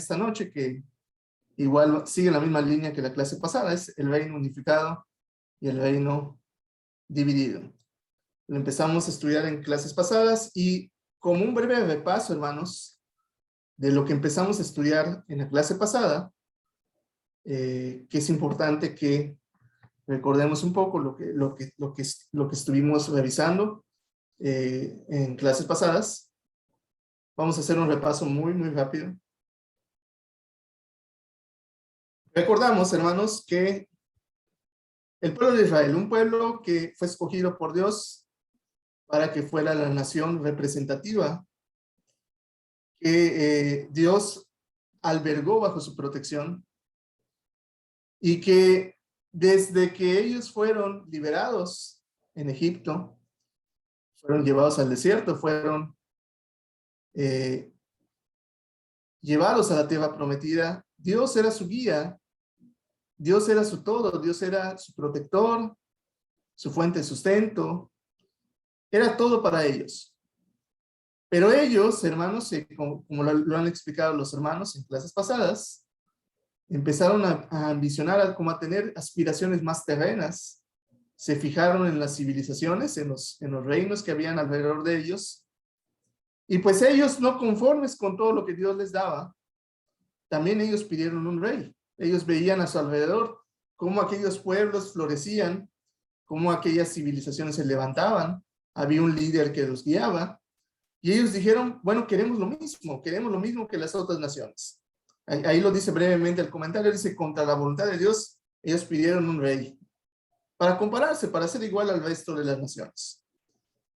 esta noche, que igual sigue la misma línea que la clase pasada, es el reino unificado y el reino dividido. Lo empezamos a estudiar en clases pasadas y como un breve repaso, hermanos, de lo que empezamos a estudiar en la clase pasada, que es importante que recordemos un poco lo que estuvimos revisando en clases pasadas. Vamos a hacer un repaso muy rápido. Recordamos, hermanos, que el pueblo de Israel, un pueblo que fue escogido por Dios para que fuera la nación representativa que Dios albergó bajo su protección, y que desde que ellos fueron liberados en Egipto, fueron llevados al desierto, fueron llevados a la tierra prometida, Dios era su guía, Dios era su todo, Dios era su protector, su fuente de sustento, era todo para ellos. Pero ellos, hermanos, como lo han explicado los hermanos en clases pasadas, empezaron a ambicionar, como a tener aspiraciones más terrenas. Se fijaron en las civilizaciones, en los reinos que habían alrededor de ellos. Y pues ellos, no conformes con todo lo que Dios les daba, también ellos pidieron un rey. Ellos veían a su alrededor cómo aquellos pueblos florecían, cómo aquellas civilizaciones se levantaban. Había un líder que los guiaba. Y ellos dijeron, bueno, queremos lo mismo que las otras naciones. Ahí lo dice brevemente el comentario, dice, contra la voluntad de Dios, ellos pidieron un rey, para compararse, para ser igual al resto de las naciones.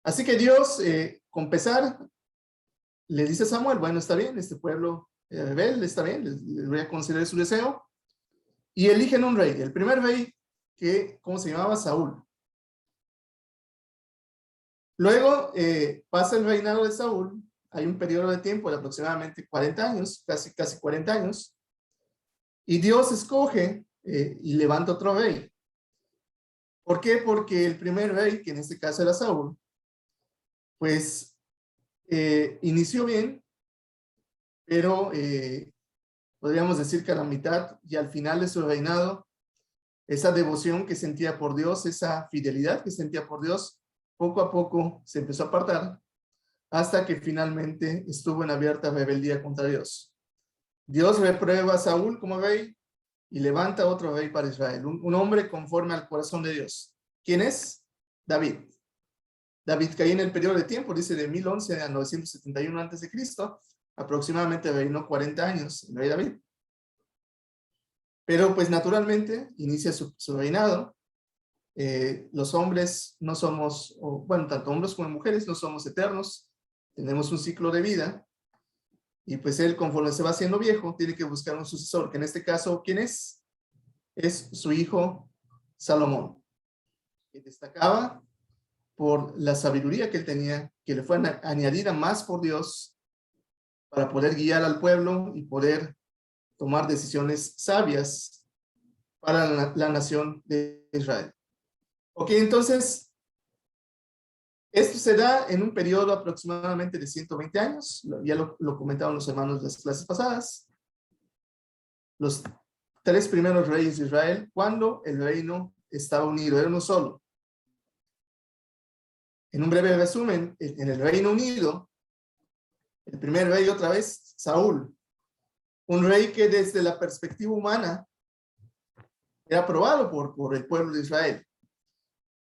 Así que Dios, con pesar, le dice a Samuel, bueno, está bien, este pueblo rebelde, está bien, les voy a conceder su deseo, y eligen un rey, el primer rey, que, ¿cómo se llamaba? Saúl. Luego pasa el reinado de Saúl, hay un periodo de tiempo de aproximadamente 40 años, casi 40 años, y Dios escoge y levanta otro rey. ¿Por qué? Porque el primer rey, que en este caso era Saúl, pues inició bien, pero podríamos decir que a la mitad y al final de su reinado, esa devoción que sentía por Dios, esa fidelidad que sentía por Dios, poco a poco se empezó a apartar, hasta que finalmente estuvo en abierta rebeldía contra Dios. Dios reprueba a Saúl como rey y levanta otro rey para Israel, un hombre conforme al corazón de Dios. ¿Quién es? David. David caía en el periodo de tiempo, dice de 1011 a 971 a.C., aproximadamente reinó 40 años el rey David. Pero pues naturalmente inicia su reinado. Los hombres no somos, bueno, tanto hombres como mujeres no somos eternos, tenemos un ciclo de vida, y pues él, conforme se va haciendo viejo, tiene que buscar un sucesor, que en este caso, ¿quién es? Es su hijo Salomón, que destacaba por la sabiduría que él tenía, que le fue añadida más por Dios para poder guiar al pueblo y poder tomar decisiones sabias para la nación de Israel. Ok, entonces, esto se da en un periodo aproximadamente de 120 años, ya lo comentaban los hermanos de las clases pasadas. Los 3 primeros reyes de Israel, cuando el reino estaba unido, era uno solo. En un breve resumen, en el Reino Unido, el primer rey otra vez, Saúl, un rey que desde la perspectiva humana era aprobado por el pueblo de Israel.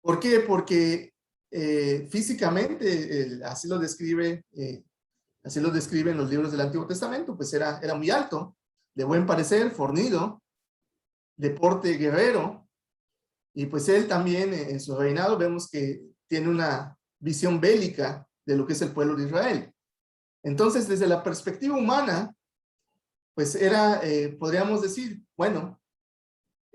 ¿Por qué? Porque físicamente, así lo describen los libros del Antiguo Testamento, pues era muy alto, de buen parecer, fornido, de porte guerrero, y pues él también en su reinado vemos que tiene una visión bélica de lo que es el pueblo de Israel. Entonces, desde la perspectiva humana, pues era, podríamos decir, bueno,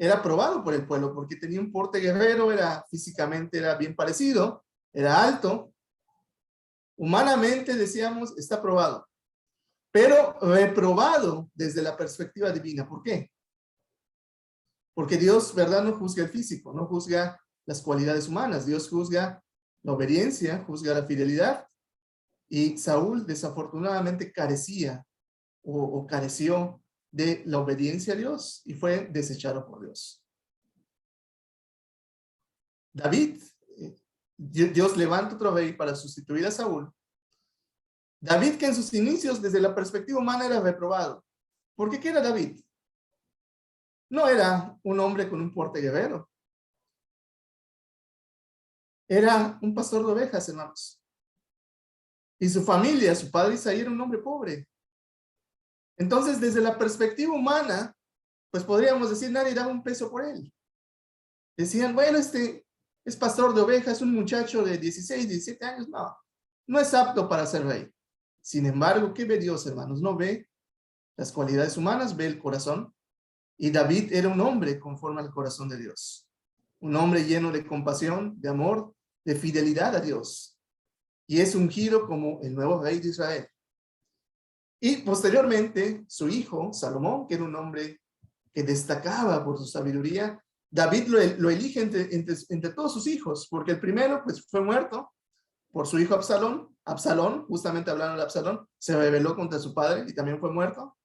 era aprobado por el pueblo porque tenía un porte guerrero, físicamente era bien parecido, era alto. Humanamente, decíamos, está aprobado, pero reprobado desde la perspectiva divina. ¿Por qué? Porque Dios, ¿verdad?, no juzga el físico, no juzga las cualidades humanas. Dios juzga la obediencia, juzga la fidelidad. Y Saúl desafortunadamente carecía o careció de la obediencia a Dios y fue desechado por Dios. David, Dios levanta otro rey para sustituir a Saúl. David, que en sus inicios, desde la perspectiva humana, era reprobado. ¿Por qué? ¿Qué era David? No era un hombre con un porte guerrero. Era un pastor de ovejas, hermanos. Y su familia, su padre Isaí, era un hombre pobre. Entonces, desde la perspectiva humana, pues podríamos decir, nadie daba un peso por él. Decían, bueno, este es pastor de ovejas, un muchacho de 16, 17 años, no es apto para ser rey. Sin embargo, ¿qué ve Dios, hermanos? No ve las cualidades humanas, ve el corazón. Y David era un hombre conforme al corazón de Dios. Un hombre lleno de compasión, de amor, de fidelidad a Dios. Y es ungido como el nuevo rey de Israel. Y posteriormente, su hijo, Salomón, que era un hombre que destacaba por su sabiduría, David lo elige entre todos sus hijos, porque el primero pues fue muerto por su hijo Absalón. Absalón, justamente hablando de Absalón, se rebeló contra su padre y también fue muerto.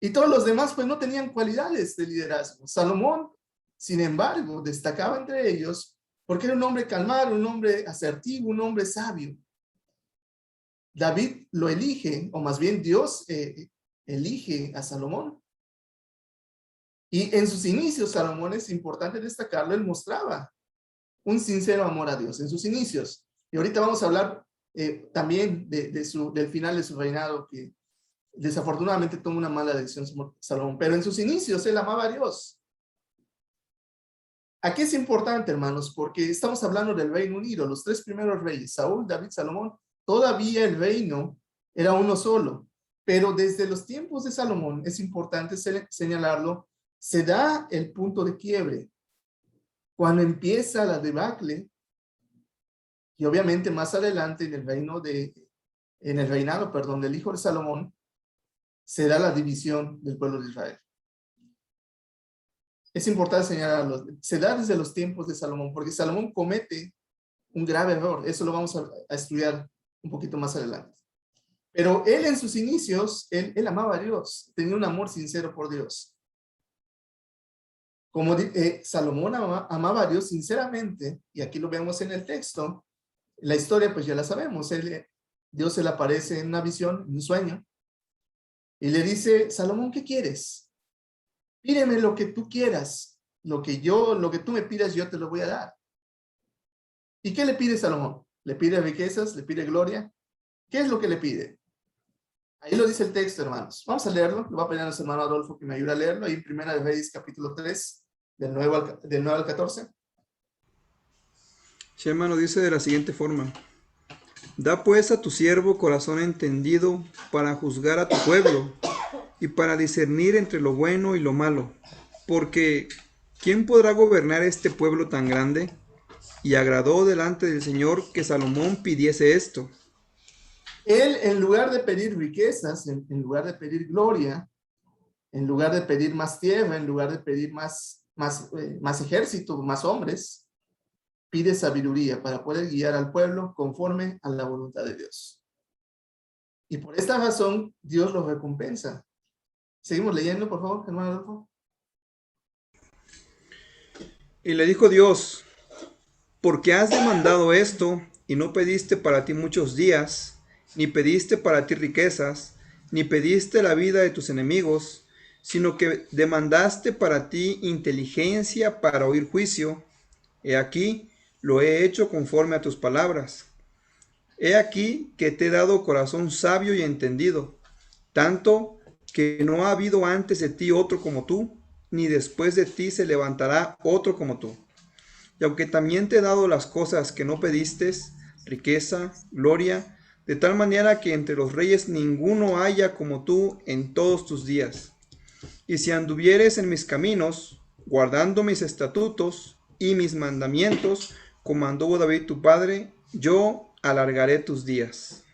Y todos los demás pues no tenían cualidades de liderazgo. Salomón, sin embargo, destacaba entre ellos porque era un hombre calmado, un hombre asertivo, un hombre sabio. David lo elige, o más bien Dios elige a Salomón. Y en sus inicios, Salomón, es importante destacarlo, él mostraba un sincero amor a Dios en sus inicios. Y ahorita vamos a hablar también del final de su reinado, que desafortunadamente tomó una mala decisión Salomón, pero en sus inicios él amaba a Dios. Aquí es importante, hermanos, porque estamos hablando del Reino Unido, los tres primeros reyes, Saúl, David, Salomón. Todavía el reino era uno solo, pero desde los tiempos de Salomón, es importante señalarlo, se da el punto de quiebre, cuando empieza la debacle, y obviamente más adelante en el reinado del hijo de Salomón, se da la división del pueblo de Israel. Es importante señalarlo, se da desde los tiempos de Salomón, porque Salomón comete un grave error, eso lo vamos a estudiar un poquito más adelante. Pero él en sus inicios, él amaba a Dios, tenía un amor sincero por Dios. Como Salomón amaba a Dios sinceramente, y aquí lo vemos en el texto, la historia pues ya la sabemos, Dios se le aparece en una visión, en un sueño, y le dice, Salomón, ¿qué quieres? Pídeme lo que tú quieras, lo que tú me pidas yo te lo voy a dar. ¿Y qué le pide Salomón? ¿Le pide riquezas? ¿Le pide gloria? ¿Qué es lo que le pide? Ahí lo dice el texto, hermanos. Vamos a leerlo. Lo va a pedir a nuestro hermano Adolfo que me ayude a leerlo. Ahí en Primera de Reyes, capítulo 3, del 9 al 14. Sí, hermano, dice de la siguiente forma. Da pues a tu siervo corazón entendido para juzgar a tu pueblo y para discernir entre lo bueno y lo malo. Porque, ¿quién podrá gobernar este pueblo tan grande? Y agradó delante del Señor que Salomón pidiese esto. Él, en lugar de pedir riquezas, en lugar de pedir gloria, en lugar de pedir más tierra, en lugar de pedir más ejército, más hombres, pide sabiduría para poder guiar al pueblo conforme a la voluntad de Dios. Y por esta razón, Dios lo recompensa. Seguimos leyendo, por favor, hermano Adolfo. Y le dijo Dios, porque has demandado esto y no pediste para ti muchos días, ni pediste para ti riquezas, ni pediste la vida de tus enemigos, sino que demandaste para ti inteligencia para oír juicio. He aquí, lo he hecho conforme a tus palabras. He aquí que te he dado corazón sabio y entendido, tanto que no ha habido antes de ti otro como tú, ni después de ti se levantará otro como tú. Y aunque también te he dado las cosas que no pediste, riqueza, gloria, de tal manera que entre los reyes ninguno haya como tú en todos tus días. Y si anduvieres en mis caminos, guardando mis estatutos y mis mandamientos, como anduvo David tu padre, yo alargaré tus días.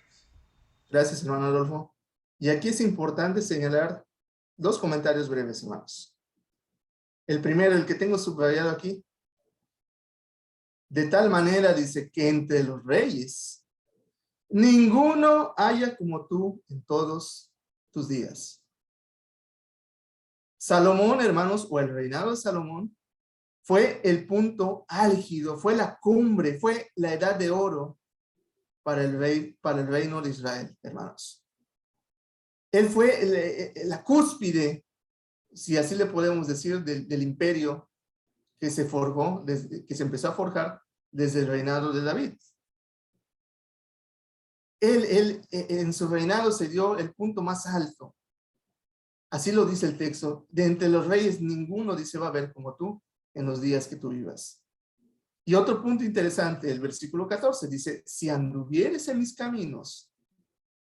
Gracias, hermano Adolfo. Y aquí es importante señalar dos comentarios breves, hermanos. El primero, el que tengo subrayado aquí. De tal manera, dice, que entre los reyes ninguno haya como tú en todos tus días. Salomón, hermanos, o el reinado de Salomón, fue el punto álgido, fue la cumbre, fue la edad de oro para el reino de Israel, hermanos. Él fue la cúspide, si así le podemos decir, del imperio que se forjó, que se empezó a forjar desde el reinado de David. Él en su reinado se dio el punto más alto. Así lo dice el texto. De entre los reyes, ninguno dice va a haber como tú en los días que tú vivas. Y otro punto interesante, el versículo 14 dice, si anduvieres en mis caminos,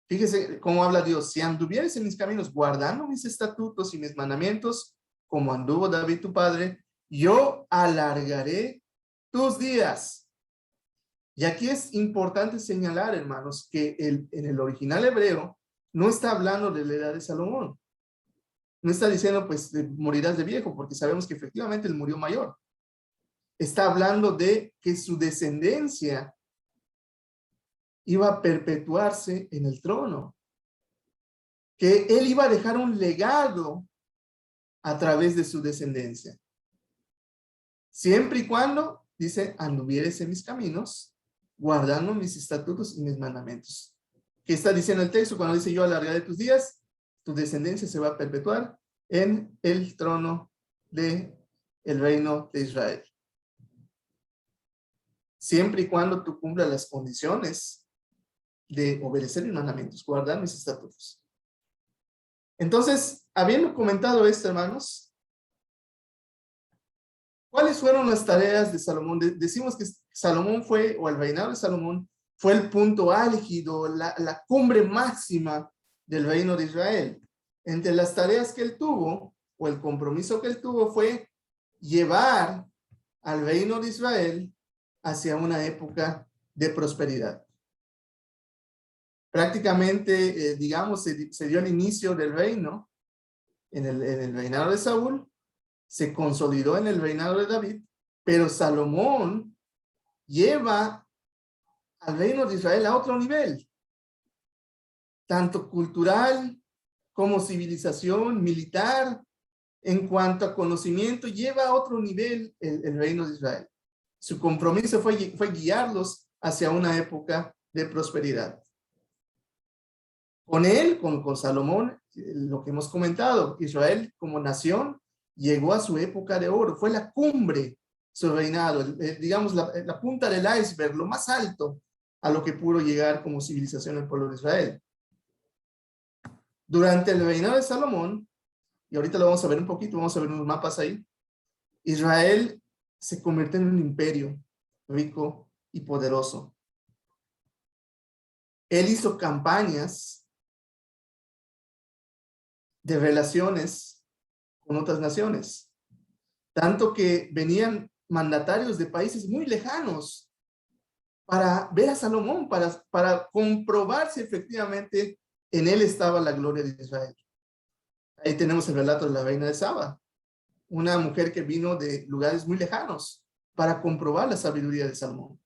fíjese cómo habla Dios, si anduvieres en mis caminos, guardando mis estatutos y mis mandamientos, como anduvo David tu padre, yo alargaré tus días. Y aquí es importante señalar, hermanos, que en el original hebreo no está hablando de la edad de Salomón. No está diciendo, pues, morirás de viejo, porque sabemos que efectivamente él murió mayor. Está hablando de que su descendencia iba a perpetuarse en el trono. Que él iba a dejar un legado a través de su descendencia. Siempre y cuando, dice, anduvieres en mis caminos, guardando mis estatutos y mis mandamientos. ¿Qué está diciendo el texto cuando dice yo alargaré tus días? Tu descendencia se va a perpetuar en el trono de el reino de Israel. Siempre y cuando tú cumplas las condiciones de obedecer mis mandamientos, guardar mis estatutos. Entonces, habiendo comentado esto, hermanos, ¿cuáles fueron las tareas de Salomón? Decimos que Salomón fue, o el reinado de Salomón, fue el punto álgido, la cumbre máxima del reino de Israel. Entre las tareas que él tuvo, o el compromiso que él tuvo, fue llevar al reino de Israel hacia una época de prosperidad. Prácticamente, digamos, se dio el inicio del reino en el reinado de Saúl, se consolidó en el reinado de David, pero Salomón lleva al reino de Israel a otro nivel, tanto cultural como civilización, militar, en cuanto a conocimiento, lleva a otro nivel el reino de Israel. Su compromiso fue guiarlos hacia una época de prosperidad. Con él, con Salomón, lo que hemos comentado, Israel como nación llegó a su época de oro, fue la cumbre, su reinado, digamos la punta del iceberg, lo más alto a lo que pudo llegar como civilización el pueblo de Israel. Durante el reinado de Salomón, y ahorita lo vamos a ver un poquito, vamos a ver unos mapas ahí, Israel se convirtió en un imperio rico y poderoso. Él hizo campañas de relaciones con otras naciones, tanto que venían mandatarios de países muy lejanos para ver a Salomón, para comprobar si efectivamente en él estaba la gloria de Israel. Ahí tenemos el relato de la reina de Saba, una mujer que vino de lugares muy lejanos para comprobar la sabiduría de Salomón.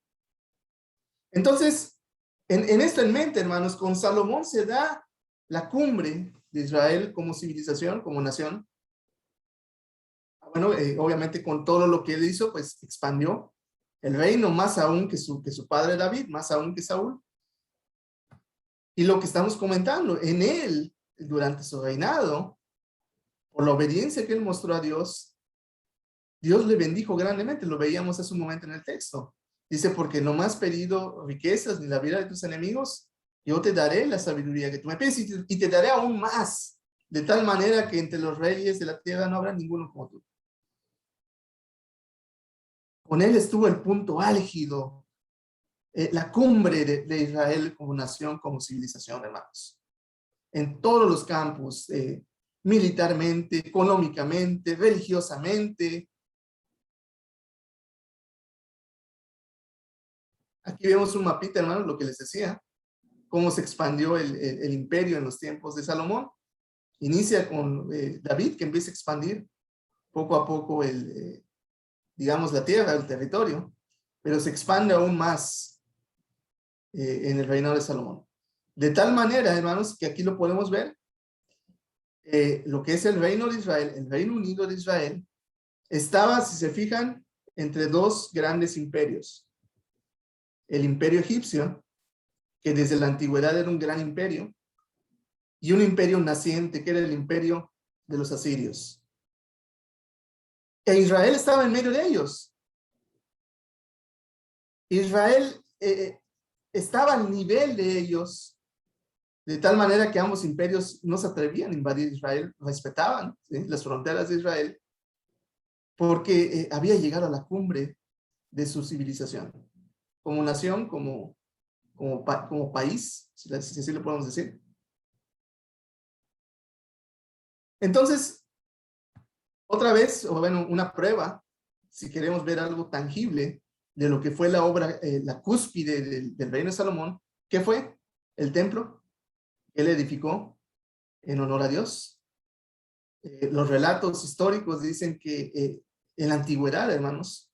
Entonces, en esto en mente, hermanos, con Salomón se da la cumbre de Israel como civilización, como nación. Bueno, obviamente con todo lo que él hizo, pues expandió el reino más aún que su padre David, más aún que Saúl. Y lo que estamos comentando, en él, durante su reinado, por la obediencia que él mostró a Dios, Dios le bendijo grandemente, lo veíamos hace un momento en el texto. Dice, porque no me has pedido riquezas ni la vida de tus enemigos, yo te daré la sabiduría que tú me pides y te daré aún más, de tal manera que entre los reyes de la tierra no habrá ninguno como tú. Con él estuvo el punto álgido, la cumbre de Israel como nación, como civilización, hermanos. En todos los campos, militarmente, económicamente, religiosamente. Aquí vemos un mapita, hermanos, lo que les decía, cómo se expandió el imperio en los tiempos de Salomón. Inicia con David, que empieza a expandir poco a poco digamos, la tierra, el territorio, pero se expande aún más en el reinado de Salomón. De tal manera, hermanos, que aquí lo podemos ver, lo que es el reino de Israel, el Reino Unido de Israel, estaba, si se fijan, entre dos grandes imperios. El imperio egipcio, que desde la antigüedad era un gran imperio, y un imperio naciente, que era el imperio de los asirios. E Israel estaba en medio de ellos. Israel estaba al nivel de ellos, de tal manera que ambos imperios no se atrevían a invadir Israel, respetaban, ¿sí?, las fronteras de Israel, porque había llegado a la cumbre de su civilización, como nación, como país, si así lo podemos decir. Entonces, otra vez, o bueno, una prueba, si queremos ver algo tangible de lo que fue la obra, la cúspide del reino de Salomón, ¿qué fue? El templo que él edificó en honor a Dios. Los relatos históricos dicen que en la antigüedad, hermanos,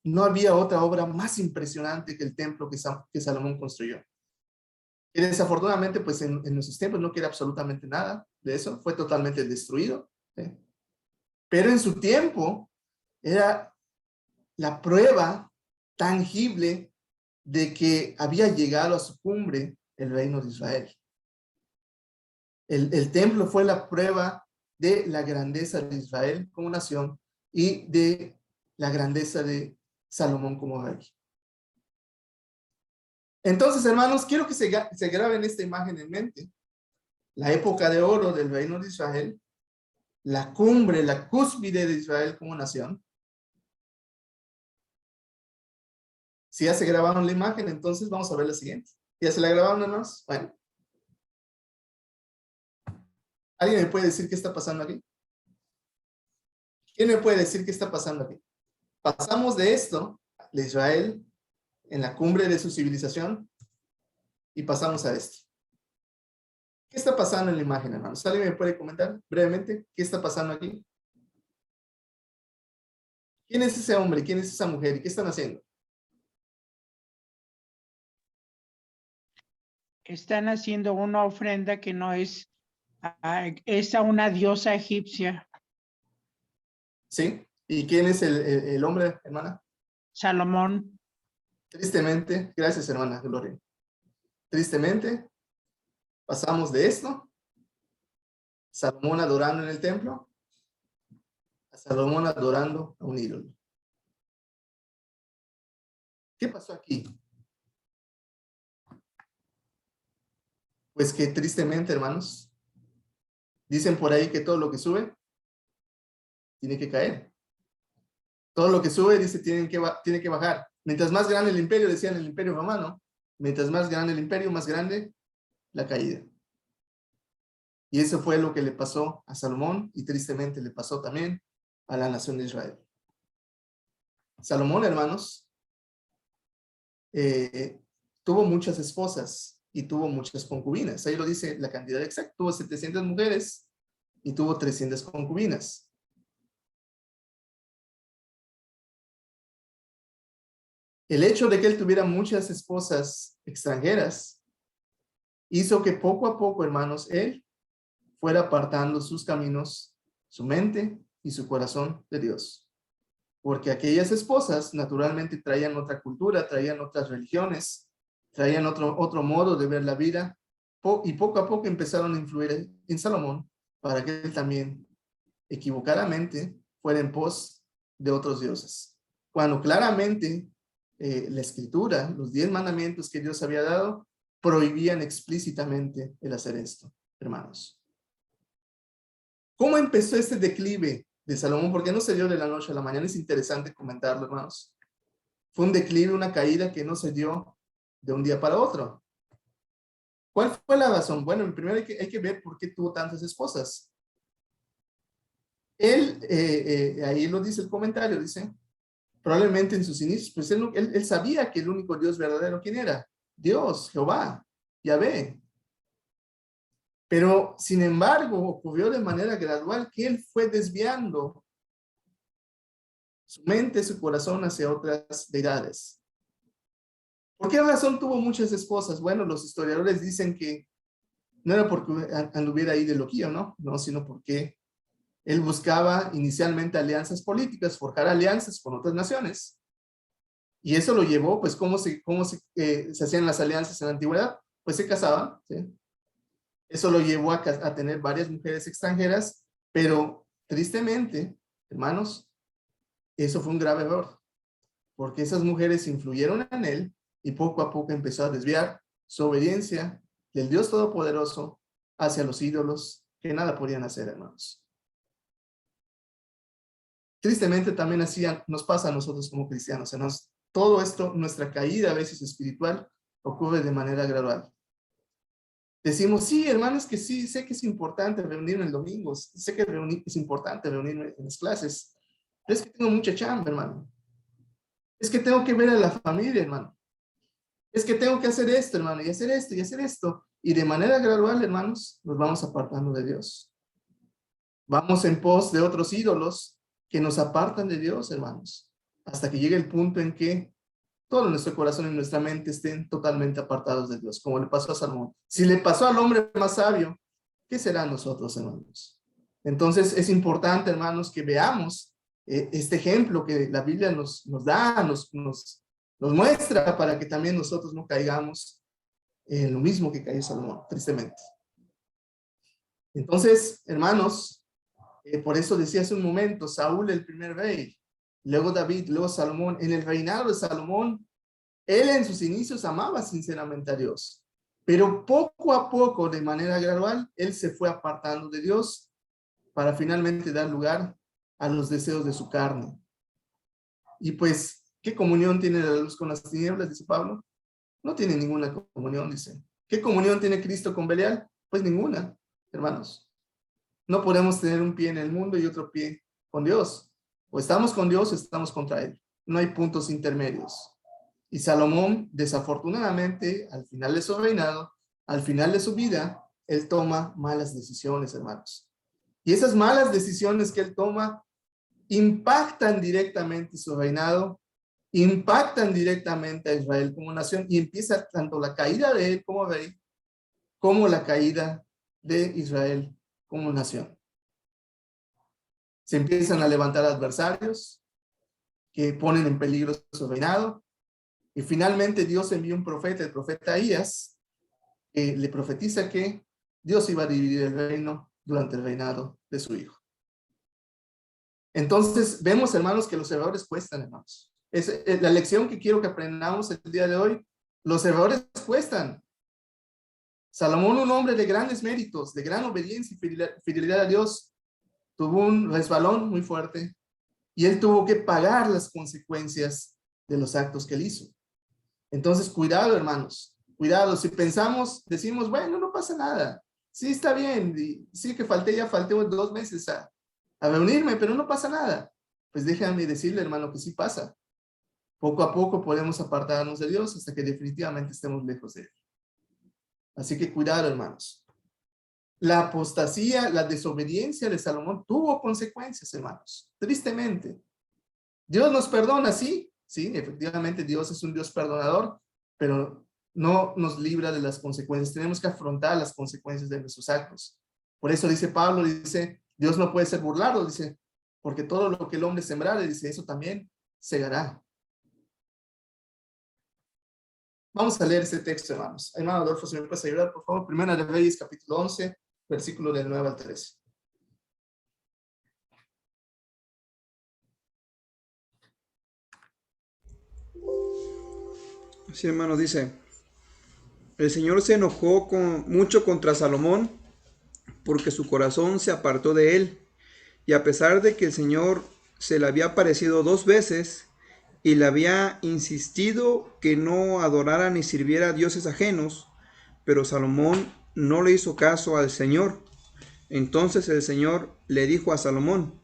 no había otra obra más impresionante que el templo que Salomón construyó. Y desafortunadamente, pues en nuestros tiempos no queda absolutamente nada de eso, fue totalmente destruido, ¿sí? Pero en su tiempo era la prueba tangible de que había llegado a su cumbre el reino de Israel. El templo fue la prueba de la grandeza de Israel como nación y de la grandeza de Salomón como rey. Entonces, hermanos, quiero que se graben esta imagen en mente. La época de oro del reino de Israel, la cumbre, la cúspide de Israel como nación. Si ya se grabaron la imagen, entonces vamos a ver la siguiente. ¿Ya se la grabaron, hermanos? Bueno. ¿Alguien me puede decir qué está pasando aquí? ¿Quién me puede decir qué está pasando aquí? Pasamos de esto, de Israel, en la cumbre de su civilización, y pasamos a esto. ¿Qué está pasando en la imagen, hermanos? ¿Alguien me puede comentar brevemente qué está pasando aquí? ¿Quién es ese hombre? ¿Quién es esa mujer? ¿Y qué están haciendo? Están haciendo una ofrenda que no es, es a una diosa egipcia. ¿Sí? ¿Y quién es el hombre, hermana? Salomón. Tristemente, gracias, hermana Gloria. Tristemente, pasamos de esto, Salomón adorando en el templo, a Salomón adorando a un ídolo. ¿Qué pasó aquí? Pues que tristemente, hermanos, dicen por ahí que todo lo que sube tiene que caer. Todo lo que sube, dice, tiene que bajar. Mientras más grande el imperio, decían el imperio romano, mientras más grande el imperio, más grande la caída. Y eso fue lo que le pasó a Salomón y tristemente le pasó también a la nación de Israel. Salomón, hermanos, tuvo muchas esposas y tuvo muchas concubinas. Ahí lo dice la cantidad exacta. Tuvo 700 mujeres y tuvo 300 concubinas. El hecho de que él tuviera muchas esposas extranjeras hizo que poco a poco, hermanos, él fuera apartando sus caminos, su mente y su corazón de Dios. Porque aquellas esposas naturalmente traían otra cultura, traían otras religiones, traían otro modo de ver la vida, y poco a poco empezaron a influir en Salomón para que él también equivocadamente fuera en pos de otros dioses. Cuando claramente la escritura, los 10 mandamientos que Dios había dado, prohibían explícitamente el hacer esto, hermanos. ¿Cómo empezó este declive de Salomón? Porque no se dio de la noche a la mañana. Es interesante comentarlo, hermanos. Fue un declive, una caída que no se dio de un día para otro. ¿Cuál fue la razón? Bueno, primero hay que ver por qué tuvo tantas esposas. Él, ahí lo dice el comentario, dice, probablemente en sus inicios, pues él sabía que el único Dios verdadero, ¿quién era? Dios, Jehová, Yahvé. Pero, sin embargo, ocurrió de manera gradual que él fue desviando su mente, su corazón hacia otras deidades. ¿Por qué razón tuvo muchas esposas? Bueno, los historiadores dicen que no era porque anduviera ahí de loquillo, no, sino porque él buscaba inicialmente alianzas políticas, forjar alianzas con otras naciones. Y eso lo llevó, pues, ¿cómo se hacían las alianzas en la antigüedad? Pues se casaban, ¿sí? Eso lo llevó a tener varias mujeres extranjeras, pero tristemente, hermanos, eso fue un grave error, porque esas mujeres influyeron en él y poco a poco empezó a desviar su obediencia del Dios Todopoderoso hacia los ídolos que nada podían hacer, hermanos. Tristemente también así nos pasa a nosotros como cristianos, hermanos. Todo esto, nuestra caída a veces espiritual, ocurre de manera gradual. Decimos, sí, hermanos, que sí, sé que es importante reunirme el domingo, sé que es importante reunirme en las clases, pero es que tengo mucha chamba, hermano. Es que tengo que ver a la familia, hermano. Es que tengo que hacer esto, hermano, y hacer esto, y hacer esto. Y de manera gradual, hermanos, nos vamos apartando de Dios. Vamos en pos de otros ídolos que nos apartan de Dios, hermanos, hasta que llegue el punto en que todo nuestro corazón y nuestra mente estén totalmente apartados de Dios, como le pasó a Salomón. Si le pasó al hombre más sabio, ¿qué será a nosotros, hermanos? Entonces es importante, hermanos, que veamos este ejemplo que la Biblia nos da, nos muestra para que también nosotros no caigamos en lo mismo que cayó Salomón, tristemente. Entonces, hermanos, por eso decía hace un momento, Saúl el primer rey, luego David, luego Salomón. En el reinado de Salomón, él en sus inicios amaba sinceramente a Dios, pero poco a poco, de manera gradual, él se fue apartando de Dios para finalmente dar lugar a los deseos de su carne. Y pues, ¿qué comunión tiene la luz con las tinieblas? Dice Pablo. No tiene ninguna comunión, dice. ¿Qué comunión tiene Cristo con Belial? Pues ninguna, hermanos. No podemos tener un pie en el mundo y otro pie con Dios. O estamos con Dios o estamos contra Él. No hay puntos intermedios. Y Salomón, desafortunadamente, al final de su reinado, al final de su vida, él toma malas decisiones, hermanos. Y esas malas decisiones que él toma impactan directamente su reinado, impactan directamente a Israel como nación, y empieza tanto la caída de él como rey, como la caída de Israel como nación. Se empiezan a levantar adversarios que ponen en peligro su reinado, y finalmente Dios envía un profeta, el profeta Ahías, que le profetiza que Dios iba a dividir el reino durante el reinado de su hijo. Entonces vemos, hermanos, que los errores cuestan, hermanos. Es la lección que quiero que aprendamos el día de hoy. Los errores cuestan. Salomón, un hombre de grandes méritos, de gran obediencia y fidelidad a Dios, tuvo un resbalón muy fuerte y él tuvo que pagar las consecuencias de los actos que él hizo. Entonces, cuidado, hermanos, cuidado. Si pensamos, decimos, bueno, no pasa nada. Sí, está bien. Sí que falté 2 meses a reunirme, pero no pasa nada. Pues déjame decirle, hermano, que sí pasa. Poco a poco podemos apartarnos de Dios hasta que definitivamente estemos lejos de Él. Así que cuidado, hermanos. La apostasía, la desobediencia de Salomón tuvo consecuencias, hermanos. Tristemente. Dios nos perdona, sí. Sí, efectivamente Dios es un Dios perdonador, pero no nos libra de las consecuencias. Tenemos que afrontar las consecuencias de nuestros actos. Por eso dice Pablo, dice, Dios no puede ser burlado, dice, porque todo lo que el hombre sembrare, dice, eso también segará. Vamos a leer este texto, hermanos. Hermano Adolfo, si me puedes ayudar, por favor. Primera de Reyes, capítulo 11, versículo del 9 al 13. Sí, hermano, dice, el Señor se enojó mucho contra Salomón porque su corazón se apartó de él. Y a pesar de que el Señor se le había aparecido 2 veces y le había insistido que no adorara ni sirviera a dioses ajenos, pero Salomón no le hizo caso al Señor. Entonces el Señor le dijo a Salomón,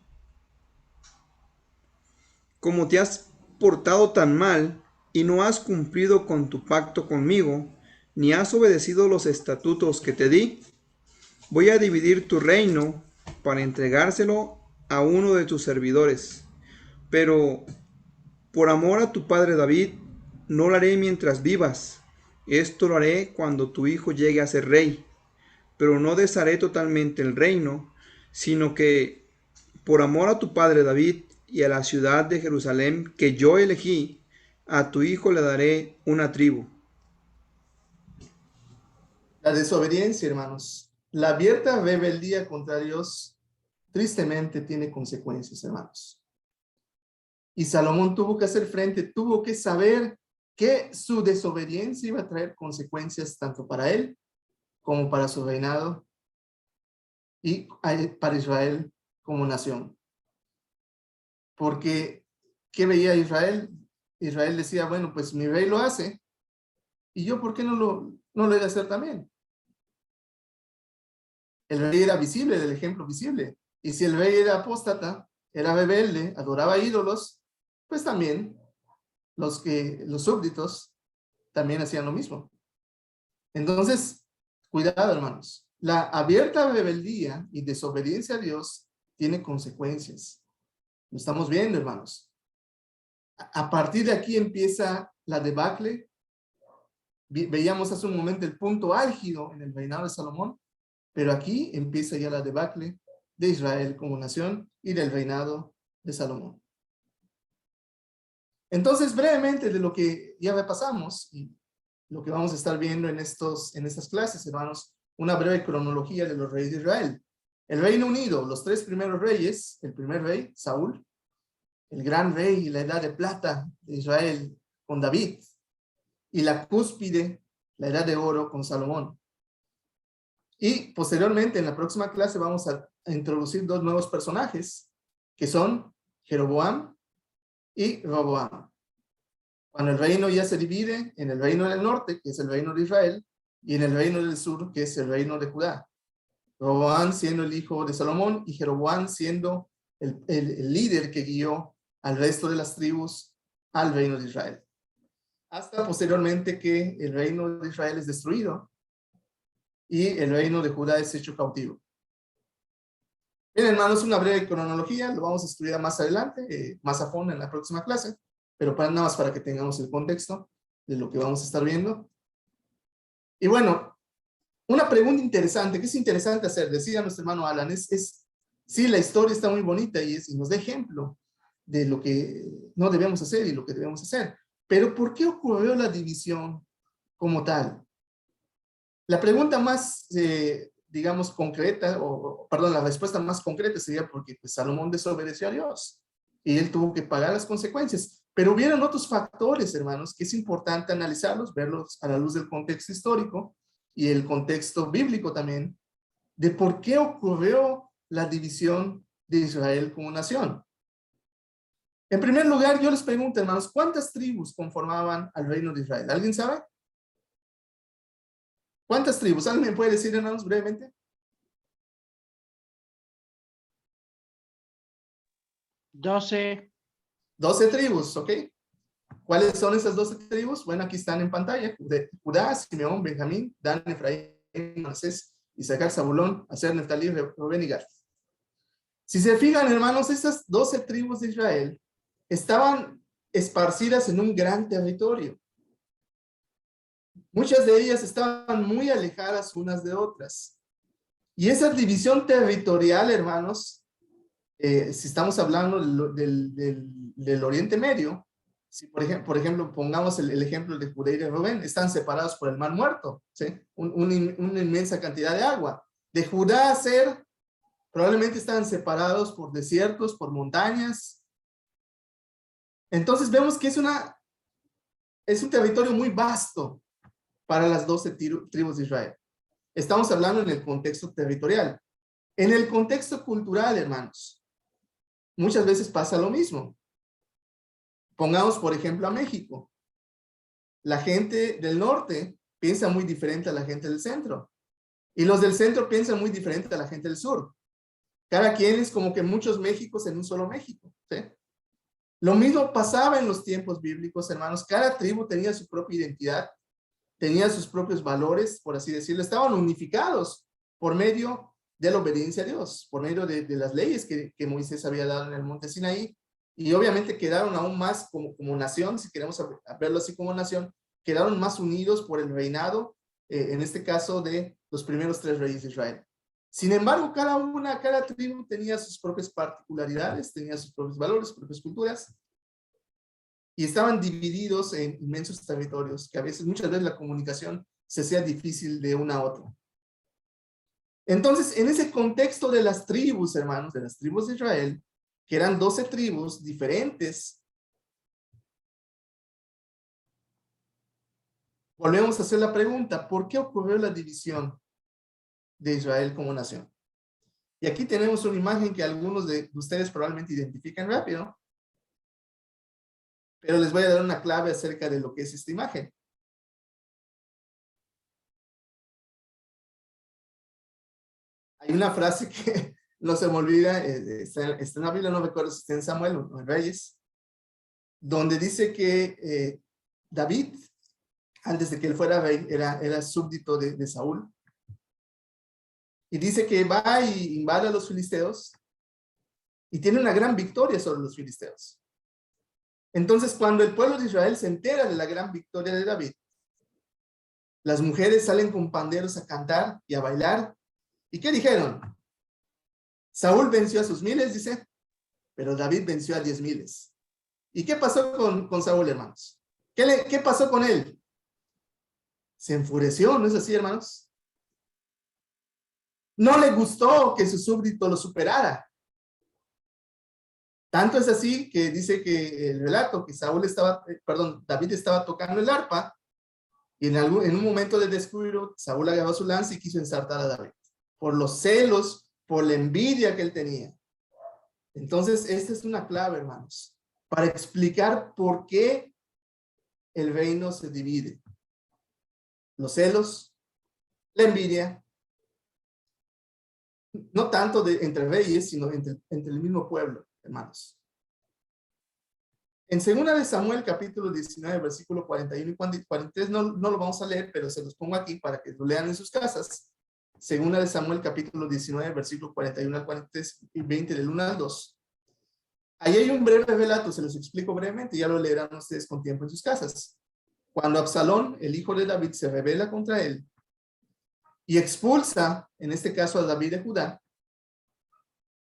como te has portado tan mal y no has cumplido con tu pacto conmigo, ni has obedecido los estatutos que te di, voy a dividir tu reino para entregárselo a uno de tus servidores. Pero por amor a tu padre David, no lo haré mientras vivas. Esto lo haré cuando tu hijo llegue a ser rey. pero no desharé totalmente el reino, sino que por amor a tu padre David y a la ciudad de Jerusalén que yo elegí, a tu hijo le daré una tribu. La desobediencia, hermanos, la abierta rebeldía contra Dios, tristemente tiene consecuencias, hermanos. Y Salomón tuvo que hacer frente, tuvo que saber que su desobediencia iba a traer consecuencias tanto para él como para su reinado y para Israel como nación. Porque, ¿qué veía Israel? Israel decía, bueno, pues mi rey lo hace, y yo, ¿por qué no lo he de hacer también? El rey era visible, el ejemplo visible. Y si el rey era apóstata, era rebelde, adoraba ídolos, pues también los súbditos también hacían lo mismo. Entonces, cuidado, hermanos. La abierta rebeldía y desobediencia a Dios tiene consecuencias. Lo estamos viendo, hermanos. A partir de aquí empieza la debacle. Veíamos hace un momento el punto álgido en el reinado de Salomón, pero aquí empieza ya la debacle de Israel como nación y del reinado de Salomón. Entonces, brevemente de lo que ya repasamos y lo que vamos a estar viendo en estas clases, hermanos, una breve cronología de los reyes de Israel. El Reino Unido, los tres primeros reyes, el primer rey, Saúl, el gran rey y la edad de plata de Israel con David, y la cúspide, la edad de oro con Salomón. Y posteriormente, en la próxima clase, vamos a introducir dos nuevos personajes, que son Jeroboam y Roboam. Cuando el reino ya se divide en el reino del norte, que es el reino de Israel, y en el reino del sur, que es el reino de Judá. Roboam siendo el hijo de Salomón y Jeroboam siendo el líder que guió al resto de las tribus al reino de Israel. Hasta posteriormente que el reino de Israel es destruido y el reino de Judá es hecho cautivo. Bien, hermanos, una breve cronología, lo vamos a estudiar más adelante, más a fondo en la próxima clase, pero nada más para que tengamos el contexto de lo que vamos a estar viendo. Y bueno, una pregunta interesante, que es interesante hacer, decía nuestro hermano Alan, sí, la historia está muy bonita y nos da ejemplo de lo que no debemos hacer y lo que debemos hacer. Pero ¿por qué ocurrió la división como tal? La pregunta más, digamos, concreta, perdón, la respuesta más concreta sería porque pues, Salomón desobedeció a Dios y él tuvo que pagar las consecuencias. Pero hubieron otros factores, hermanos, que es importante analizarlos, verlos a la luz del contexto histórico y el contexto bíblico también, de por qué ocurrió la división de Israel como nación. En primer lugar, yo les pregunto, hermanos, ¿cuántas tribus conformaban al reino de Israel? ¿Alguien sabe? ¿Cuántas tribus? ¿Alguien me puede decir, hermanos, brevemente? 12. 12 tribus, ¿ok? ¿Cuáles son esas 12 tribus? Bueno, aquí están en pantalla. Judá, Simeón, Benjamín, Dan, Efraín, Manasés, Isaacar, Zabulón, Aser, Neftalí, Rubén y Gad. Si se fijan, hermanos, estas 12 tribus de Israel estaban esparcidas en un gran territorio. Muchas de ellas estaban muy alejadas unas de otras. Y esa división territorial, hermanos, si estamos hablando del Oriente Medio, si por ejemplo pongamos el ejemplo de Judá y de Rubén, están separados por el Mar Muerto, ¿sí? Una inmensa cantidad de agua. De Judá a Aser, probablemente estaban separados por desiertos, por montañas. Entonces vemos que es un territorio muy vasto para las 12 tribus de Israel. Estamos hablando en el contexto territorial. En el contexto cultural, hermanos, muchas veces pasa lo mismo. Pongamos, por ejemplo, a México. La gente del norte piensa muy diferente a la gente del centro. Y los del centro piensan muy diferente a la gente del sur. Cada quien es como que muchos Méxicos en un solo México, ¿sí? Lo mismo pasaba en los tiempos bíblicos, hermanos. Cada tribu tenía su propia identidad, tenía sus propios valores, por así decirlo. Estaban unificados por medio de la obediencia a Dios, por medio de las leyes que Moisés había dado en el monte Sinaí. Y obviamente quedaron aún más como nación, si queremos verlo así como nación, quedaron más unidos por el reinado en este caso de los primeros 3 reyes de Israel. Sin embargo, cada tribu tenía sus propias particularidades, tenía sus propios valores, sus propias culturas, y estaban divididos en inmensos territorios, que muchas veces la comunicación se hacía difícil de una a otra. Entonces, en ese contexto de las tribus, hermanos, de las tribus de Israel, que eran 12 tribus diferentes, volvemos a hacer la pregunta, ¿por qué ocurrió la división de Israel como nación? Y aquí tenemos una imagen que algunos de ustedes probablemente identifican rápido, pero les voy a dar una clave acerca de lo que es esta imagen. Hay una frase que no se me olvida, está en la Biblia, no recuerdo si está en Samuel o en Reyes, donde dice que David, antes de que él fuera rey, era súbdito de Saúl. Y dice que va y invade a los filisteos y tiene una gran victoria sobre los filisteos. Entonces, cuando el pueblo de Israel se entera de la gran victoria de David, las mujeres salen con panderos a cantar y a bailar. ¿Y qué dijeron? Saúl venció a sus miles, dice, pero David venció a 10,000. ¿Y qué pasó con Saúl, hermanos? ¿Qué pasó con él? Se enfureció, ¿no es así, hermanos? No le gustó que su súbdito lo superara. Tanto es así que dice que el relato que David estaba tocando el arpa y en un momento de descuido, Saúl agarró su lanza y quiso ensartar a David por los celos, por la envidia que él tenía. Entonces, esta es una clave, hermanos, para explicar por qué el reino se divide. Los celos, la envidia, no tanto entre reyes, sino entre el mismo pueblo, hermanos. En 2 de Samuel, capítulo 19, versículo 41 y 43, no lo vamos a leer, pero se los pongo aquí para que lo lean en sus casas. 2 de Samuel, capítulo 19, versículo 41 al 43 y 20, del 1 al 2. Ahí hay un breve relato, se los explico brevemente, ya lo leerán ustedes con tiempo en sus casas. Cuando Absalón, el hijo de David, se rebela contra él y expulsa, en este caso a David de Judá,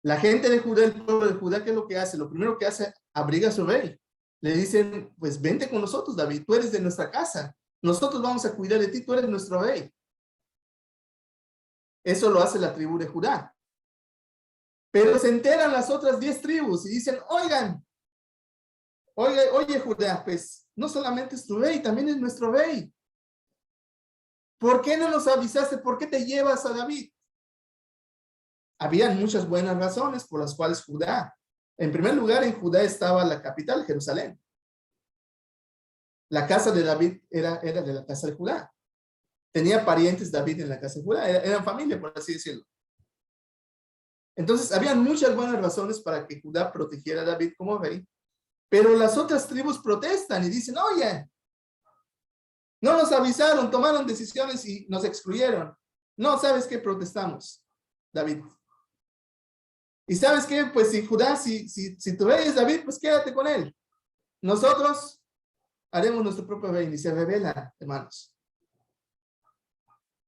la gente de Judá, el pueblo de Judá, ¿qué es lo que hace? Lo primero que hace, abriga a su rey. Le dicen, pues vente con nosotros, David, tú eres de nuestra casa, nosotros vamos a cuidar de ti, tú eres nuestro rey. Eso lo hace la tribu de Judá. Pero se enteran las otras 10 tribus y dicen, oye Judá, pues no solamente es tu rey, también es nuestro rey. ¿Por qué no nos avisaste? ¿Por qué te llevas a David? Habían muchas buenas razones por las cuales Judá. En primer lugar, en Judá estaba la capital, Jerusalén. La casa de David era de la casa de Judá. Tenía parientes David en la casa de Judá, eran familia, por así decirlo. Entonces, habían muchas buenas razones para que Judá protegiera a David como rey, pero las otras tribus protestan y dicen, oye, no nos avisaron, tomaron decisiones y nos excluyeron. No, ¿sabes qué? Protestamos, David. ¿Y sabes qué? Pues si Judá, si tu rey es David, pues quédate con él. Nosotros haremos nuestro propio reino. Y se revela, hermanos.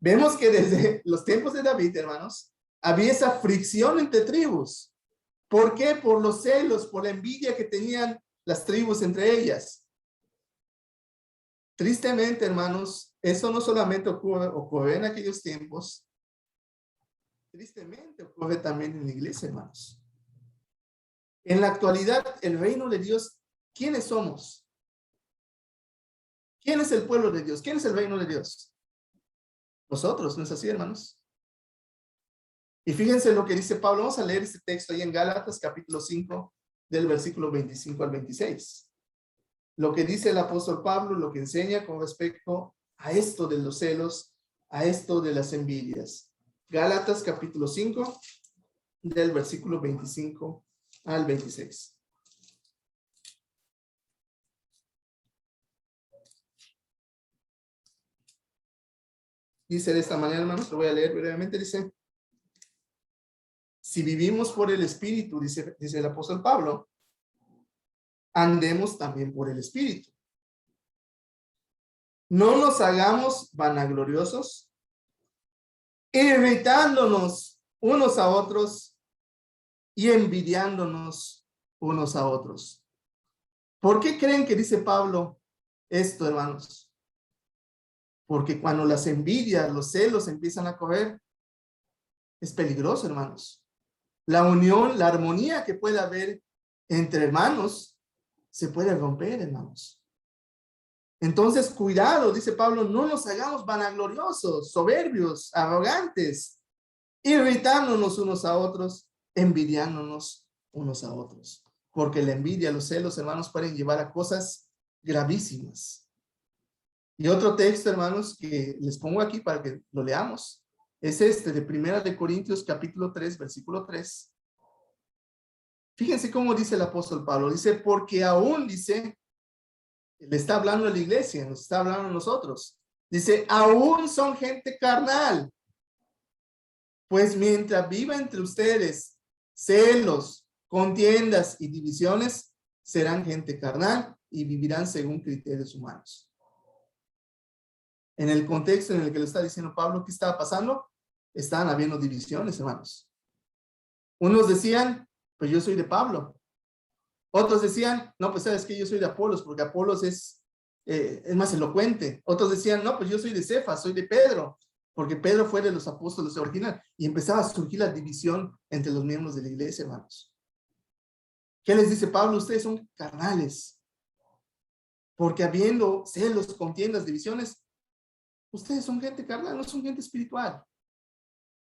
Vemos que desde los tiempos de David, hermanos, había esa fricción entre tribus. ¿Por qué? Por los celos, por la envidia que tenían las tribus entre ellas. Tristemente, hermanos, eso no solamente ocurre en aquellos tiempos, tristemente ocurre también en la iglesia, hermanos. En la actualidad, el reino de Dios, ¿quiénes somos? ¿Quién es el pueblo de Dios? ¿Quién es el reino de Dios? Nosotros, ¿no es así, hermanos? Y fíjense lo que dice Pablo. Vamos a leer este texto ahí en Gálatas, capítulo 5, del versículo 25 al 26. Lo que dice el apóstol Pablo, lo que enseña con respecto a esto de los celos, a esto de las envidias. Gálatas, capítulo 5, del versículo 25 al 26. Dice de esta manera, hermanos, lo voy a leer brevemente, dice: si vivimos por el Espíritu, dice el apóstol Pablo, andemos también por el Espíritu. no nos hagamos vanagloriosos, irritándonos unos a otros y envidiándonos unos a otros. ¿Por qué creen que dice Pablo esto, hermanos? Porque cuando las envidias, los celos empiezan a correr, es peligroso, hermanos. La unión, la armonía que puede haber entre hermanos, se puede romper, hermanos. Entonces, cuidado, dice Pablo, no nos hagamos vanagloriosos, soberbios, arrogantes, irritándonos unos a otros, envidiándonos unos a otros. Porque la envidia, los celos, hermanos, pueden llevar a cosas gravísimas. Y otro texto, hermanos, que les pongo aquí para que lo leamos, es este de 1 Corintios capítulo 3, versículo 3. Fíjense cómo dice el apóstol Pablo. Dice, porque aún, dice, le está hablando a la iglesia, nos está hablando a nosotros. Dice, aún son gente carnal. Pues mientras viva entre ustedes celos, contiendas y divisiones, serán gente carnal y vivirán según criterios humanos. En el contexto en el que lo está diciendo Pablo, ¿qué estaba pasando? Estaban habiendo divisiones, hermanos. Unos decían, pues yo soy de Pablo. Otros decían, no, pues sabes que yo soy de Apolos, porque Apolos es más elocuente. Otros decían, no, pues yo soy de Cefas, soy de Pedro, porque Pedro fue de los apóstoles original. Y empezaba a surgir la división entre los miembros de la iglesia, hermanos. ¿Qué les dice Pablo? Ustedes son carnales. Porque habiendo celos, contiendas, divisiones, ustedes son gente carnal, no son gente espiritual.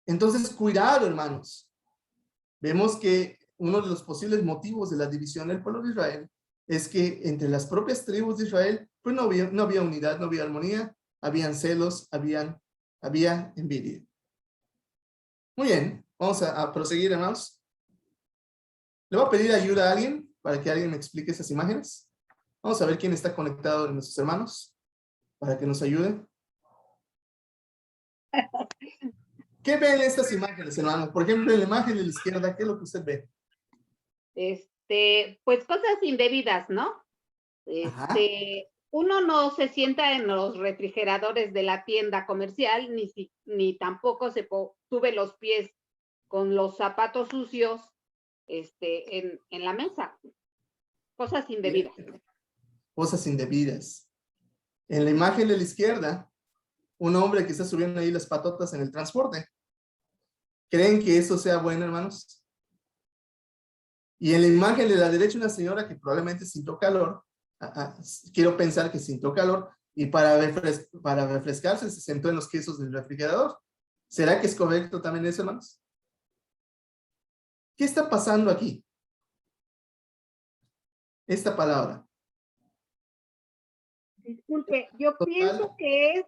Entonces, cuidado, hermanos. Vemos que uno de los posibles motivos de la división del pueblo de Israel es que entre las propias tribus de Israel, pues no había unidad, no había armonía, habían celos, había envidia. Muy bien, vamos a proseguir, hermanos. Le voy a pedir ayuda a alguien para que alguien me explique esas imágenes. Vamos a ver quién está conectado de nuestros hermanos para que nos ayude. ¿Qué ven estas imágenes, hermanos? Por ejemplo, en la imagen de la izquierda, ¿qué es lo que usted ve? Pues cosas indebidas, ¿no? Ajá. Uno no se sienta en los refrigeradores de la tienda comercial, ni tampoco se sube los pies con los zapatos sucios en la mesa. Cosas indebidas. Cosas indebidas. En la imagen de la izquierda, un hombre que está subiendo ahí las patotas en el transporte. ¿Creen que eso sea bueno, hermanos? Y en la imagen de la derecha, una señora que probablemente sintió calor. Quiero pensar que sintió calor y para refrescarse se sentó en los quesos del refrigerador. ¿Será que es correcto también eso, hermanos? ¿Qué está pasando aquí? Esta palabra. Disculpe, yo Total. pienso que es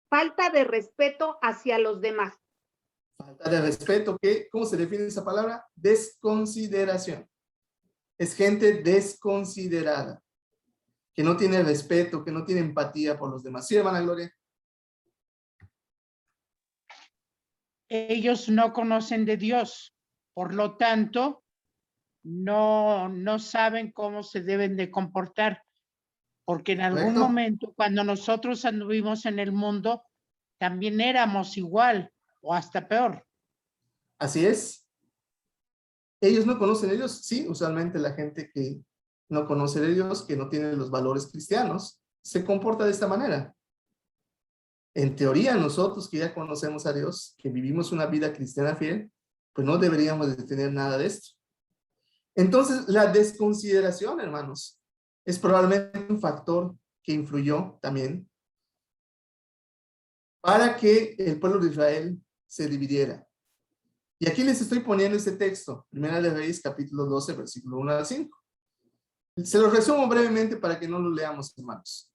falta de respeto hacia los demás. Falta de respeto, ¿cómo se define esa palabra? Desconsideración. Es gente desconsiderada, que no tiene respeto, que no tiene empatía por los demás. ¿Sí, hermana Gloria? Ellos no conocen de Dios, por lo tanto, no saben cómo se deben de comportar, porque en algún Correcto. momento, cuando nosotros anduvimos en el mundo, también éramos igual o hasta peor. Así es. Ellos no conocen a Dios. Sí, usualmente la gente que no conoce de Dios, que no tiene los valores cristianos, se comporta de esta manera. En teoría, nosotros que ya conocemos a Dios, que vivimos una vida cristiana fiel, pues no deberíamos de tener nada de esto. Entonces, la desconsideración, hermanos, es probablemente un factor que influyó también para que el pueblo de Israel se dividiera. Y aquí les estoy poniendo este texto, Primera de Reyes, capítulo 12, versículo 1 al 5. Se los resumo brevemente para que no lo leamos, hermanos.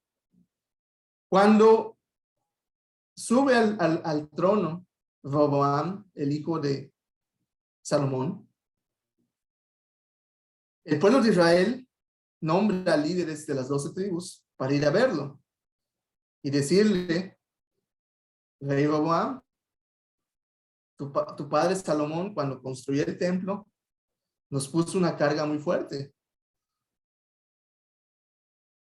Cuando sube al trono Roboam, el hijo de Salomón, el pueblo de Israel nombra líderes de las 12 tribus para ir a verlo y decirle, rey Roboam, tu padre Salomón, cuando construyó el templo, nos puso una carga muy fuerte.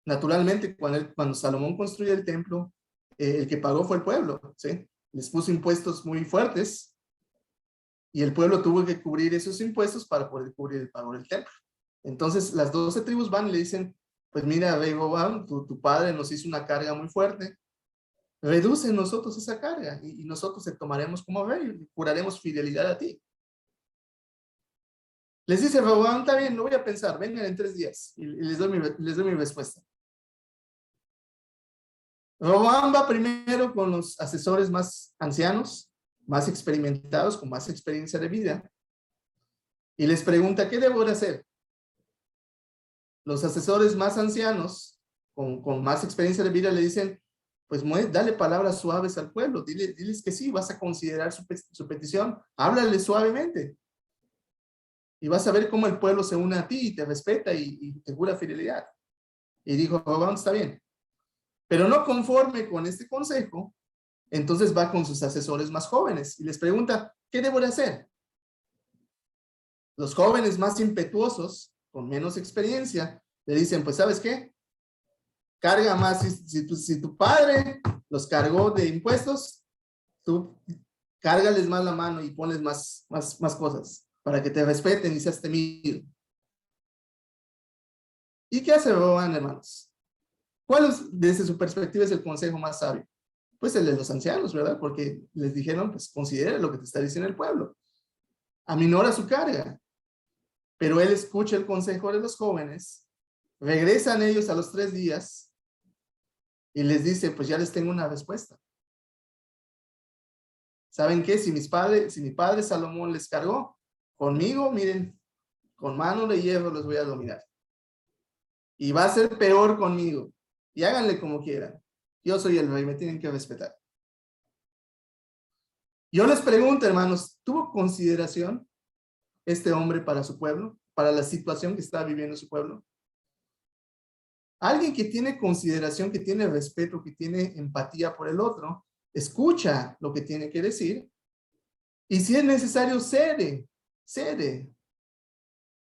Naturalmente, cuando Salomón construyó el templo, el que pagó fue el pueblo, ¿sí? Les puso impuestos muy fuertes y el pueblo tuvo que cubrir esos impuestos para poder cubrir el pago del templo. Entonces, las 12 tribus van y le dicen, pues mira, Rehoboam, tu padre nos hizo una carga muy fuerte, reduce nosotros esa carga y nosotros te tomaremos como rey y juraremos fidelidad a ti. Les dice Rehoboam, está bien, lo voy a pensar, vengan en 3 días y les doy mi respuesta. Rehoboam va primero con los asesores más ancianos, más experimentados, con más experiencia de vida, y les pregunta, ¿qué debo de hacer? Los asesores más ancianos, con más experiencia de vida, le dicen, pues dale palabras suaves al pueblo, diles que sí, vas a considerar su petición, háblale suavemente, y vas a ver cómo el pueblo se une a ti y te respeta y te jura fidelidad. Y dijo, Rehoboam, está bien. Pero no conforme con este consejo, entonces va con sus asesores más jóvenes y les pregunta, ¿qué debo de hacer? Los jóvenes más impetuosos, con menos experiencia, le dicen, pues ¿sabes qué? Carga más, si tu padre los cargó de impuestos, tú cárgales más la mano y pones más cosas para que te respeten y seas temido. ¿Y qué hace Rehoboam, hermanos? ¿Cuál es, desde su perspectiva, es el consejo más sabio? Pues el de los ancianos, ¿verdad? Porque les dijeron, pues considera lo que te está diciendo el pueblo. Aminora su carga. Pero él escucha el consejo de los jóvenes, regresan ellos a los 3 días y les dice, pues ya les tengo una respuesta. ¿Saben qué? Si mi padre Salomón les cargó, conmigo, miren, con mano de hierro los voy a dominar. Y va a ser peor conmigo. Y háganle como quieran. Yo soy el rey, me tienen que respetar. Yo les pregunto, hermanos, ¿tuvo consideración este hombre para su pueblo? Para la situación que está viviendo su pueblo. Alguien que tiene consideración, que tiene respeto, que tiene empatía por el otro, escucha lo que tiene que decir y si es necesario, cede.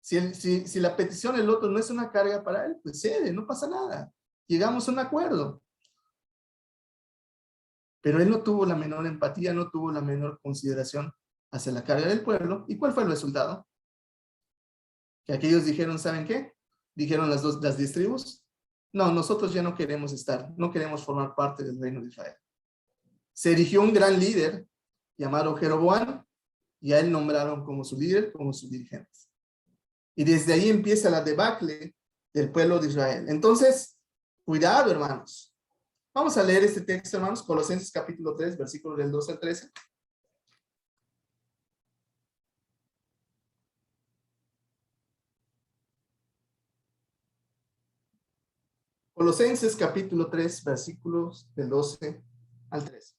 Si la petición del otro no es una carga para él, pues cede, no pasa nada. Llegamos a un acuerdo. Pero él no tuvo la menor empatía, no tuvo la menor consideración hacia la carga del pueblo. ¿Y cuál fue el resultado? Que aquellos dijeron, ¿saben qué? Dijeron las 10 tribus, no, nosotros ya no queremos no queremos formar parte del reino de Israel. Se erigió un gran líder llamado Jeroboam y a él nombraron como su líder, como su dirigente. Y desde ahí empieza la debacle del pueblo de Israel. Entonces, cuidado, hermanos. Vamos a leer este texto, hermanos, Colosenses capítulo 3, versículos del 12 al 13. Colosenses capítulo 3, versículos del 12 al 13.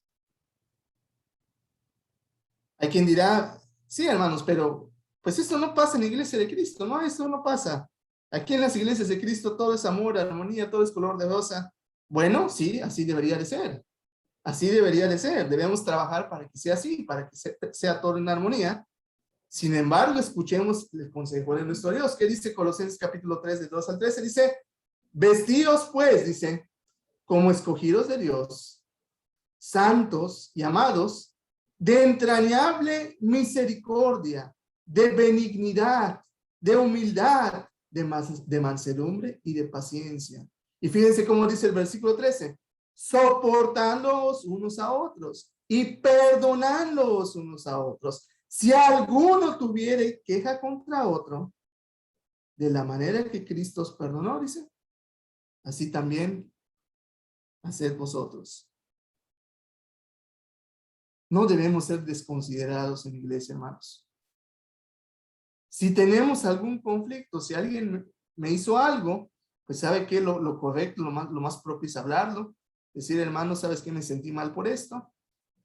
Hay quien dirá, sí, hermanos, pero pues esto no pasa en la iglesia de Cristo, ¿no? Esto no pasa. Aquí en las iglesias de Cristo todo es amor, armonía, todo es color de rosa. Bueno, sí, así debería de ser. Así debería de ser. Debemos trabajar para que sea así, para que sea todo en armonía. Sin embargo, escuchemos el consejo de nuestro Dios. ¿Qué dice Colosenses capítulo 3, de 2 al 13? Dice, vestidos pues, dice, como escogidos de Dios, santos y amados, de entrañable misericordia, de benignidad, de humildad, de mansedumbre y de paciencia. Y fíjense cómo dice el versículo 13, soportándoos unos a otros y perdonándoos unos a otros. Si alguno tuviere queja contra otro, de la manera que Cristo os perdonó, dice, así también haced vosotros. No debemos ser desconsiderados en la iglesia, hermanos. Si tenemos algún conflicto, si alguien me hizo algo, pues sabe que lo correcto, lo más propio es hablarlo. Decir, hermano, ¿sabes qué? Me sentí mal por esto.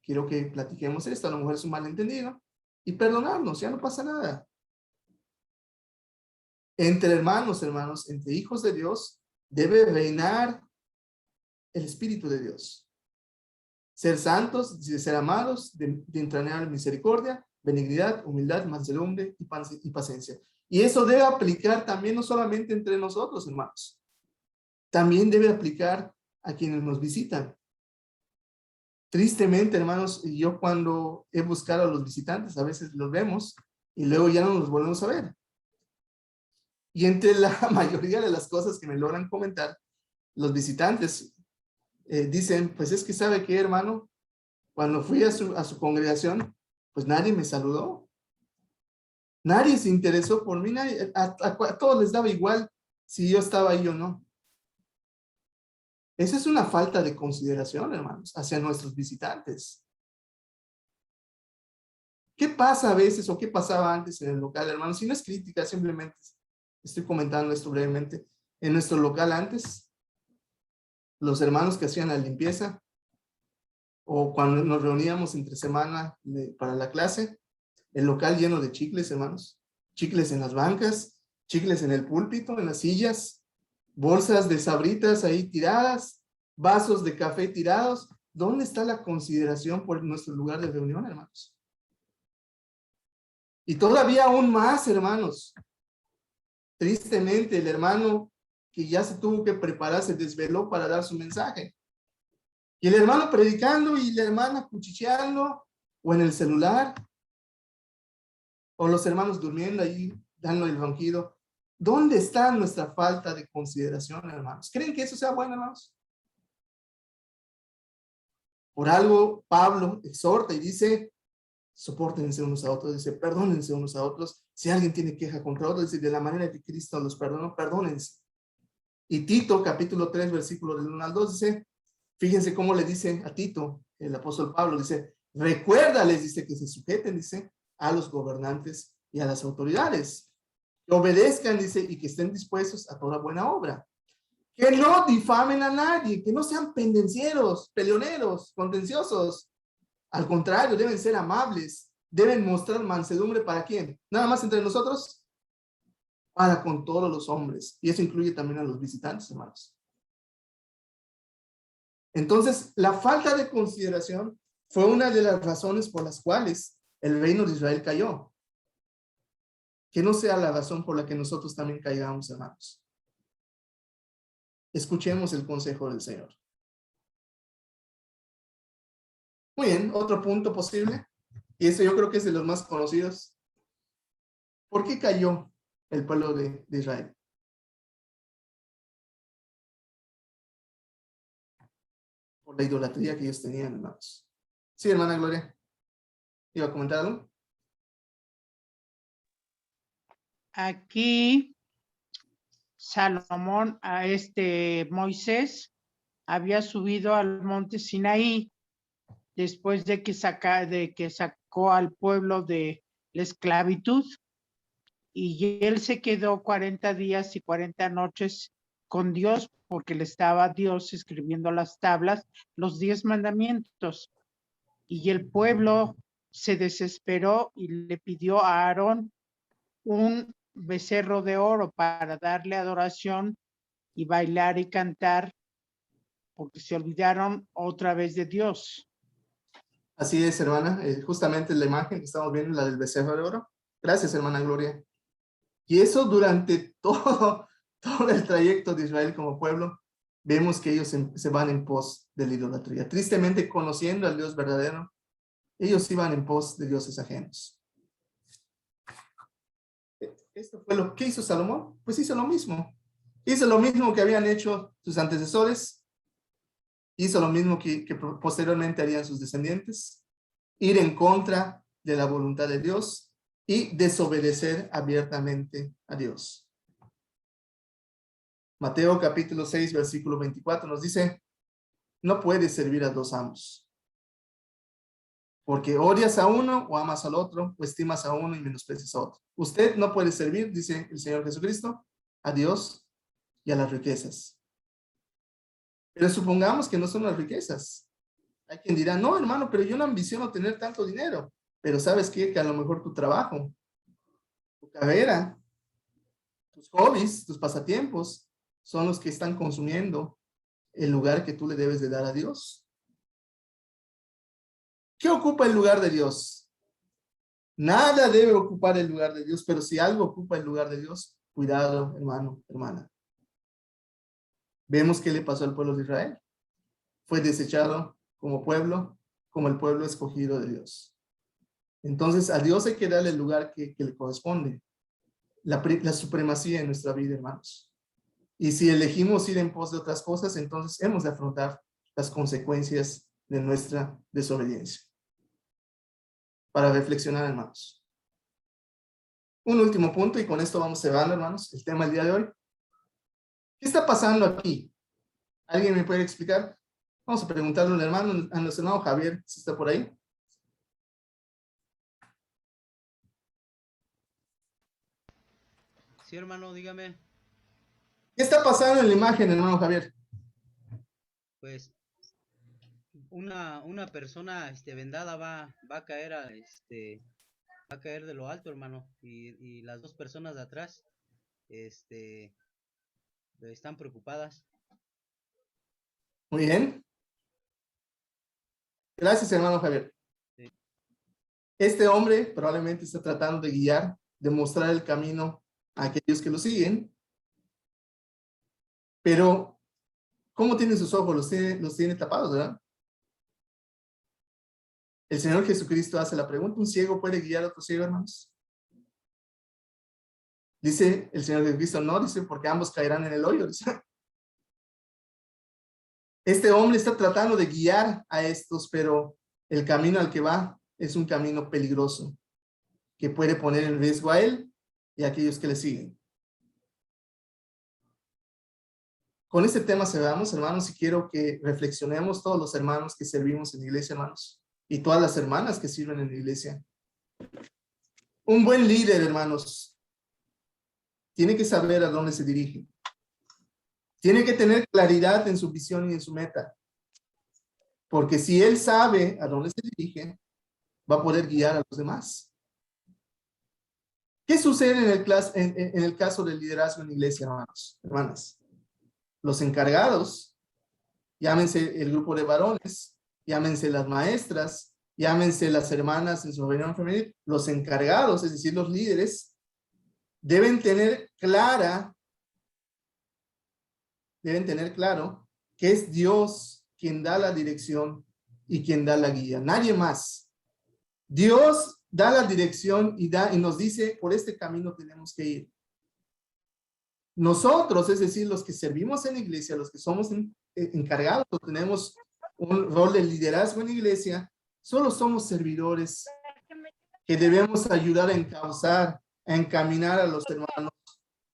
Quiero que platiquemos esto. A lo mejor es un malentendido. Y perdonarnos, ya no pasa nada. Entre hermanos, entre hijos de Dios, debe reinar el Espíritu de Dios. Ser santos, ser amados, de entrañable misericordia, benignidad, humildad, mansedumbre y paciencia. Y eso debe aplicar también no solamente entre nosotros, hermanos. también debe aplicar a quienes nos visitan. Tristemente, hermanos, yo cuando he buscado a los visitantes, a veces los vemos y luego ya no los volvemos a ver. Y entre la mayoría de las cosas que me logran comentar, los visitantes dicen, pues es que sabe qué, hermano, cuando fui a su congregación, pues nadie me saludó. Nadie se interesó por mí, nadie, a todos les daba igual si yo estaba ahí o no. Esa es una falta de consideración, hermanos, hacia nuestros visitantes. ¿Qué pasa a veces o qué pasaba antes en el local, hermanos? Si no es crítica, simplemente estoy comentando esto brevemente. En nuestro local antes, los hermanos que hacían la limpieza o cuando nos reuníamos entre semana para la clase, el local lleno de chicles, hermanos. Chicles en las bancas, chicles en el púlpito, en las sillas, bolsas de sabritas ahí tiradas, vasos de café tirados. ¿Dónde está la consideración por nuestro lugar de reunión, hermanos? Y todavía aún más, hermanos. Tristemente, el hermano que ya se tuvo que preparar se desveló para dar su mensaje. Y el hermano predicando y la hermana cuchicheando o en el celular. O los hermanos durmiendo ahí, dando el ronquido. ¿Dónde está nuestra falta de consideración, hermanos? ¿Creen que eso sea bueno, hermanos? Por algo, Pablo exhorta y dice, sopórtense unos a otros, dice, perdónense unos a otros. Si alguien tiene queja contra otro, dice, de la manera que Cristo los perdonó, perdónense. Y Tito, capítulo 3, versículo del 1 al 2, dice, fíjense cómo le dice a Tito, el apóstol Pablo, dice, recuérdales, dice, que se sujeten, dice, a los gobernantes y a las autoridades. Que obedezcan, dice, y que estén dispuestos a toda buena obra. Que no difamen a nadie, que no sean pendencieros, peleoneros, contenciosos. Al contrario, deben ser amables, deben mostrar mansedumbre ¿para quién? Nada más entre nosotros, para con todos los hombres. Y eso incluye también a los visitantes, hermanos. Entonces, la falta de consideración fue una de las razones por las cuales el reino de Israel cayó. Que no sea la razón por la que nosotros también caigamos, hermanos. Escuchemos el consejo del Señor. Muy bien, otro punto posible, y este yo creo que es de los más conocidos. ¿Por qué cayó el pueblo de Israel? Por la idolatría que ellos tenían, hermanos. Sí, hermana Gloria, ¿iba a comentar algo? Aquí Salomón, Moisés, había subido al monte Sinaí después de que sacó al pueblo de la esclavitud, y él se quedó 40 días y 40 noches con Dios, porque le estaba Dios escribiendo las tablas, los 10 mandamientos, y el pueblo se desesperó y le pidió a Aarón un becerro de oro para darle adoración y bailar y cantar, porque se olvidaron otra vez de Dios. Así es, hermana. Justamente la imagen que estamos viendo, la del becerro de oro. Gracias, hermana Gloria. Y eso durante todo el trayecto de Israel como pueblo, vemos que ellos se van en pos de la idolatría. Tristemente, conociendo al Dios verdadero, ellos iban en pos de dioses ajenos. Esto fue lo que hizo Salomón. Pues hizo lo mismo. Hizo lo mismo que habían hecho sus antecesores. Hizo lo mismo que posteriormente harían sus descendientes. Ir en contra de la voluntad de Dios y desobedecer abiertamente a Dios. Mateo capítulo 6, versículo 24 nos dice, no puedes servir a dos amos, porque odias a uno o amas al otro, o estimas a uno y menosprecias a otro. Usted no puede servir, dice el Señor Jesucristo, a Dios y a las riquezas. Pero supongamos que no son las riquezas. Hay quien dirá, no, hermano, pero yo no ambiciono tener tanto dinero. Pero ¿sabes qué? Que a lo mejor tu trabajo, tu carrera, tus hobbies, tus pasatiempos, son los que están consumiendo el lugar que tú le debes de dar a Dios. ¿Qué ocupa el lugar de Dios? Nada debe ocupar el lugar de Dios, pero si algo ocupa el lugar de Dios, cuidado, hermano, hermana. Vemos qué le pasó al pueblo de Israel. Fue desechado como pueblo, como el pueblo escogido de Dios. Entonces, a Dios hay que darle el lugar que le corresponde. La supremacía en nuestra vida, hermanos. Y si elegimos ir en pos de otras cosas, entonces hemos de afrontar las consecuencias de nuestra desobediencia. Para reflexionar, hermanos. Un último punto, y con esto vamos cerrando, hermanos, el tema del día de hoy. ¿Qué está pasando aquí? ¿Alguien me puede explicar? Vamos a preguntarle a nuestro hermano Javier, si está por ahí. Sí, hermano, dígame. ¿Qué está pasando en la imagen, hermano Javier? Pues una persona vendada va a caer va a caer de lo alto, hermano, y las dos personas de atrás están preocupadas. Muy bien. Gracias, hermano Javier. Sí. Este hombre probablemente está tratando de guiar, de mostrar el camino a aquellos que lo siguen. Pero, ¿cómo tiene sus ojos? Los tiene tapados, ¿verdad? El Señor Jesucristo hace la pregunta: ¿un ciego puede guiar a otro ciego, hermanos? Dice el Señor Jesucristo, no, dice, porque ambos caerán en el hoyo. Dice. Este hombre está tratando de guiar a estos, pero el camino al que va es un camino peligroso, que puede poner en riesgo a él y a aquellos que le siguen. Con este tema cerramos, hermanos, y quiero que reflexionemos todos los hermanos que servimos en la iglesia, hermanos, y todas las hermanas que sirven en la iglesia. Un buen líder, hermanos, tiene que saber a dónde se dirige. Tiene que tener claridad en su visión y en su meta. Porque si él sabe a dónde se dirige, va a poder guiar a los demás. ¿Qué sucede en el caso del liderazgo en la iglesia, hermanos, hermanas? Los encargados, llámense el grupo de varones, llámense las maestras, llámense las hermanas en su reunión femenil, los encargados, es decir, los líderes, deben tener claro que es Dios quien da la dirección y quien da la guía, nadie más. Dios da la dirección y nos dice, por este camino tenemos que ir. Nosotros, es decir, los que servimos en la iglesia, los que somos encargados, tenemos un rol de liderazgo en la iglesia, solo somos servidores que debemos ayudar a encauzar, a encaminar a los hermanos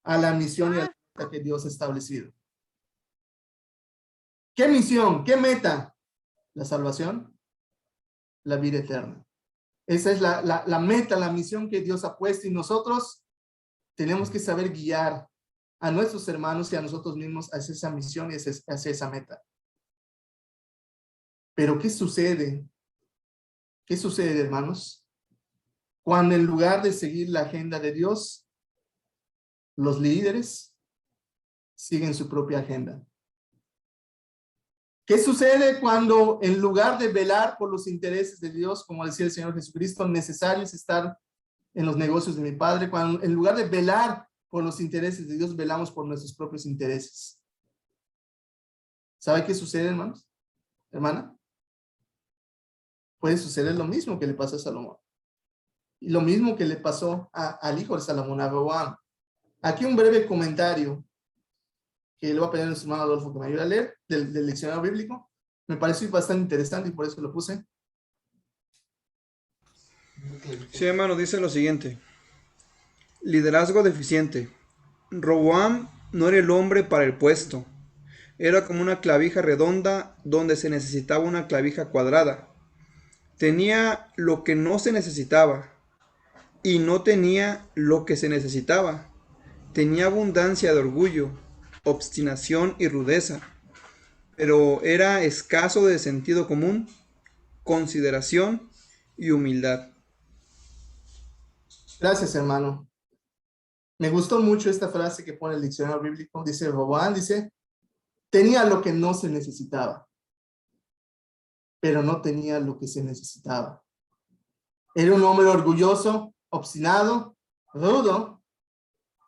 a la misión y a la meta que Dios ha establecido. ¿Qué misión? ¿Qué meta? La salvación, la vida eterna. Esa es la meta, la misión que Dios ha puesto, y nosotros tenemos que saber guiar a nuestros hermanos y a nosotros mismos hacia esa misión y hacia esa meta. Pero ¿qué sucede? ¿Qué sucede, hermanos? Cuando en lugar de seguir la agenda de Dios, los líderes siguen su propia agenda. ¿Qué sucede cuando en lugar de velar por los intereses de Dios, como decía el Señor Jesucristo, necesario es estar en los negocios de mi Padre, cuando en lugar de velar por los intereses de Dios, velamos por nuestros propios intereses? ¿Sabe qué sucede, hermanos? Hermana, puede suceder lo mismo que le pasó a Salomón. Y lo mismo que le pasó al hijo de Salomón, a Roboam. Aquí un breve comentario que le voy a pedir a nuestro hermano Adolfo que me ayude a leer del diccionario bíblico. Me pareció bastante interesante y por eso lo puse. Sí, hermano, dice lo siguiente. Liderazgo deficiente. Roboam no era el hombre para el puesto. Era como una clavija redonda donde se necesitaba una clavija cuadrada. Tenía lo que no se necesitaba y no tenía lo que se necesitaba. Tenía abundancia de orgullo, obstinación y rudeza, pero era escaso de sentido común, consideración y humildad. Gracias, hermano. Me gustó mucho esta frase que pone el diccionario bíblico. Dice Roboam, dice, tenía lo que no se necesitaba, pero no tenía lo que se necesitaba. Era un hombre orgulloso, obstinado, rudo,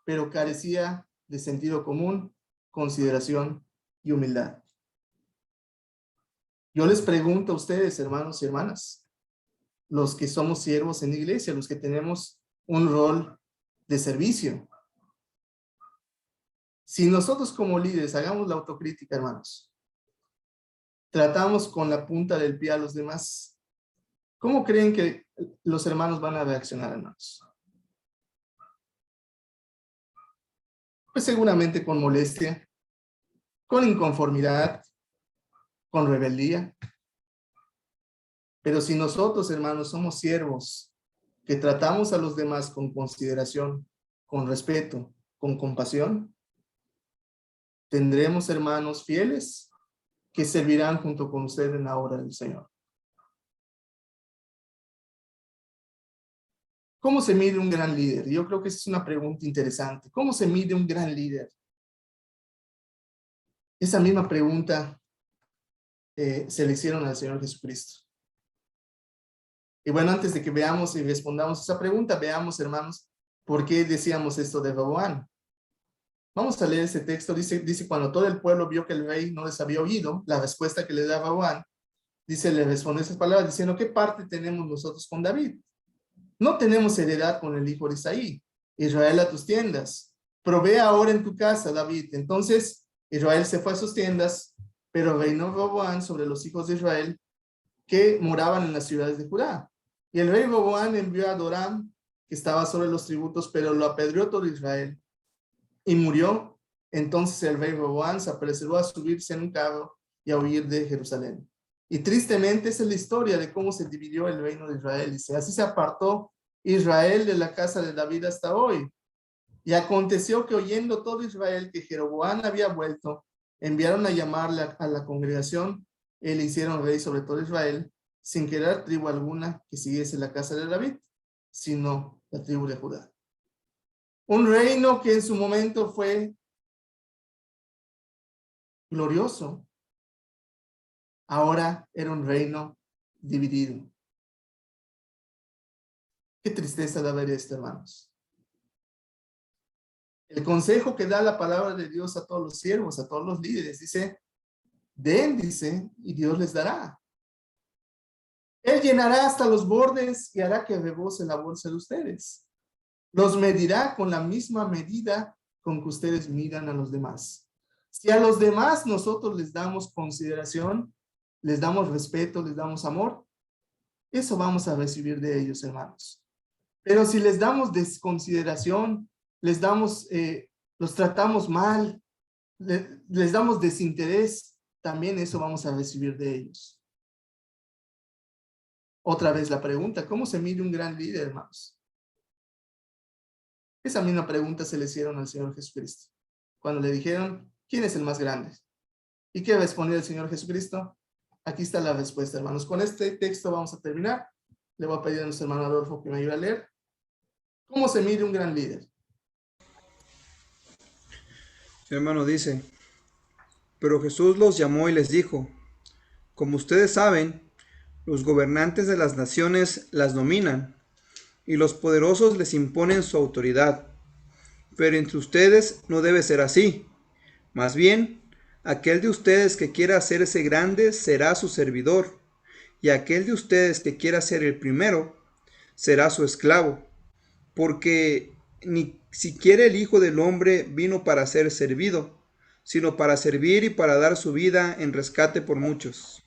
pero carecía de sentido común, consideración y humildad. Yo les pregunto a ustedes, hermanos y hermanas, los que somos siervos en la iglesia, los que tenemos un rol de servicio. Si nosotros como líderes hagamos la autocrítica, hermanos, tratamos con la punta del pie a los demás, ¿cómo creen que los hermanos van a reaccionar, hermanos? Pues seguramente con molestia, con inconformidad, con rebeldía. Pero si nosotros, hermanos, somos siervos que tratamos a los demás con consideración, con respeto, con compasión, tendremos hermanos fieles que servirán junto con usted en la obra del Señor. ¿Cómo se mide un gran líder? Yo creo que esa es una pregunta interesante. ¿Cómo se mide un gran líder? Esa misma pregunta se le hicieron al Señor Jesucristo. Y bueno, antes de que veamos y respondamos esa pregunta, veamos, hermanos, por qué decíamos esto de Roboán. Vamos a leer ese texto. Dice, cuando todo el pueblo vio que el rey no les había oído, la respuesta que le da Roboán, dice, le responde esas palabras diciendo, ¿qué parte tenemos nosotros con David? No tenemos heredad con el hijo de Isaí. Israel, a tus tiendas. Provee ahora en tu casa, David. Entonces Israel se fue a sus tiendas, pero reinó Roboán sobre los hijos de Israel que moraban en las ciudades de Judá. Y el rey Roboán envió a Doram, que estaba sobre los tributos, pero lo apedreó todo Israel. Y murió. Entonces el rey Roboán se apresuró a subirse en un carro y a huir de Jerusalén. Y tristemente esa es la historia de cómo se dividió el reino de Israel. Dice, así se apartó Israel de la casa de David hasta hoy. Y aconteció que oyendo todo Israel que Jeroboam había vuelto, enviaron a llamarle a la congregación y le hicieron rey sobre todo Israel, sin querer tribu alguna que siguiese la casa de David, sino la tribu de Judá. Un reino que en su momento fue glorioso, ahora era un reino dividido. Qué tristeza de ver esto, hermanos. El consejo que da la palabra de Dios a todos los siervos, a todos los líderes, dice, den, dice, y Dios les dará. Él llenará hasta los bordes y hará que rebose la bolsa de ustedes. Los medirá con la misma medida con que ustedes midan a los demás. Si a los demás nosotros les damos consideración, les damos respeto, les damos amor, eso vamos a recibir de ellos, hermanos. Pero si les damos desconsideración, les damos, los tratamos mal, les damos desinterés, también eso vamos a recibir de ellos. Otra vez la pregunta, ¿cómo se mide un gran líder, hermanos? Esa misma pregunta se le hicieron al Señor Jesucristo, cuando le dijeron, ¿quién es el más grande? ¿Y qué respondió el Señor Jesucristo? Aquí está la respuesta, hermanos. Con este texto vamos a terminar. Le voy a pedir a nuestro hermano Adolfo que me ayude a leer. ¿Cómo se mide un gran líder? El hermano dice, pero Jesús los llamó y les dijo, como ustedes saben, los gobernantes de las naciones las dominan, y los poderosos les imponen su autoridad. Pero entre ustedes no debe ser así. Más bien, aquel de ustedes que quiera hacerse grande será su servidor, y aquel de ustedes que quiera ser el primero será su esclavo. Porque ni siquiera el Hijo del Hombre vino para ser servido, sino para servir y para dar su vida en rescate por muchos.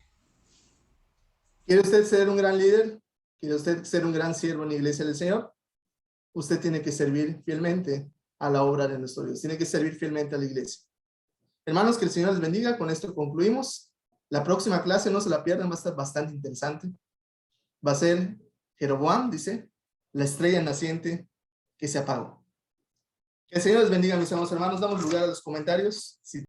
¿Quiere usted ser un gran líder? ¿Quiere usted ser un gran siervo en la iglesia del Señor? Usted tiene que servir fielmente a la obra de nuestro Dios. Tiene que servir fielmente a la iglesia. Hermanos, que el Señor les bendiga. Con esto concluimos. La próxima clase, no se la pierdan, va a estar bastante interesante. Va a ser Jeroboam, dice, la estrella naciente que se apagó. Que el Señor les bendiga, mis amados hermanos. Damos lugar a los comentarios. Si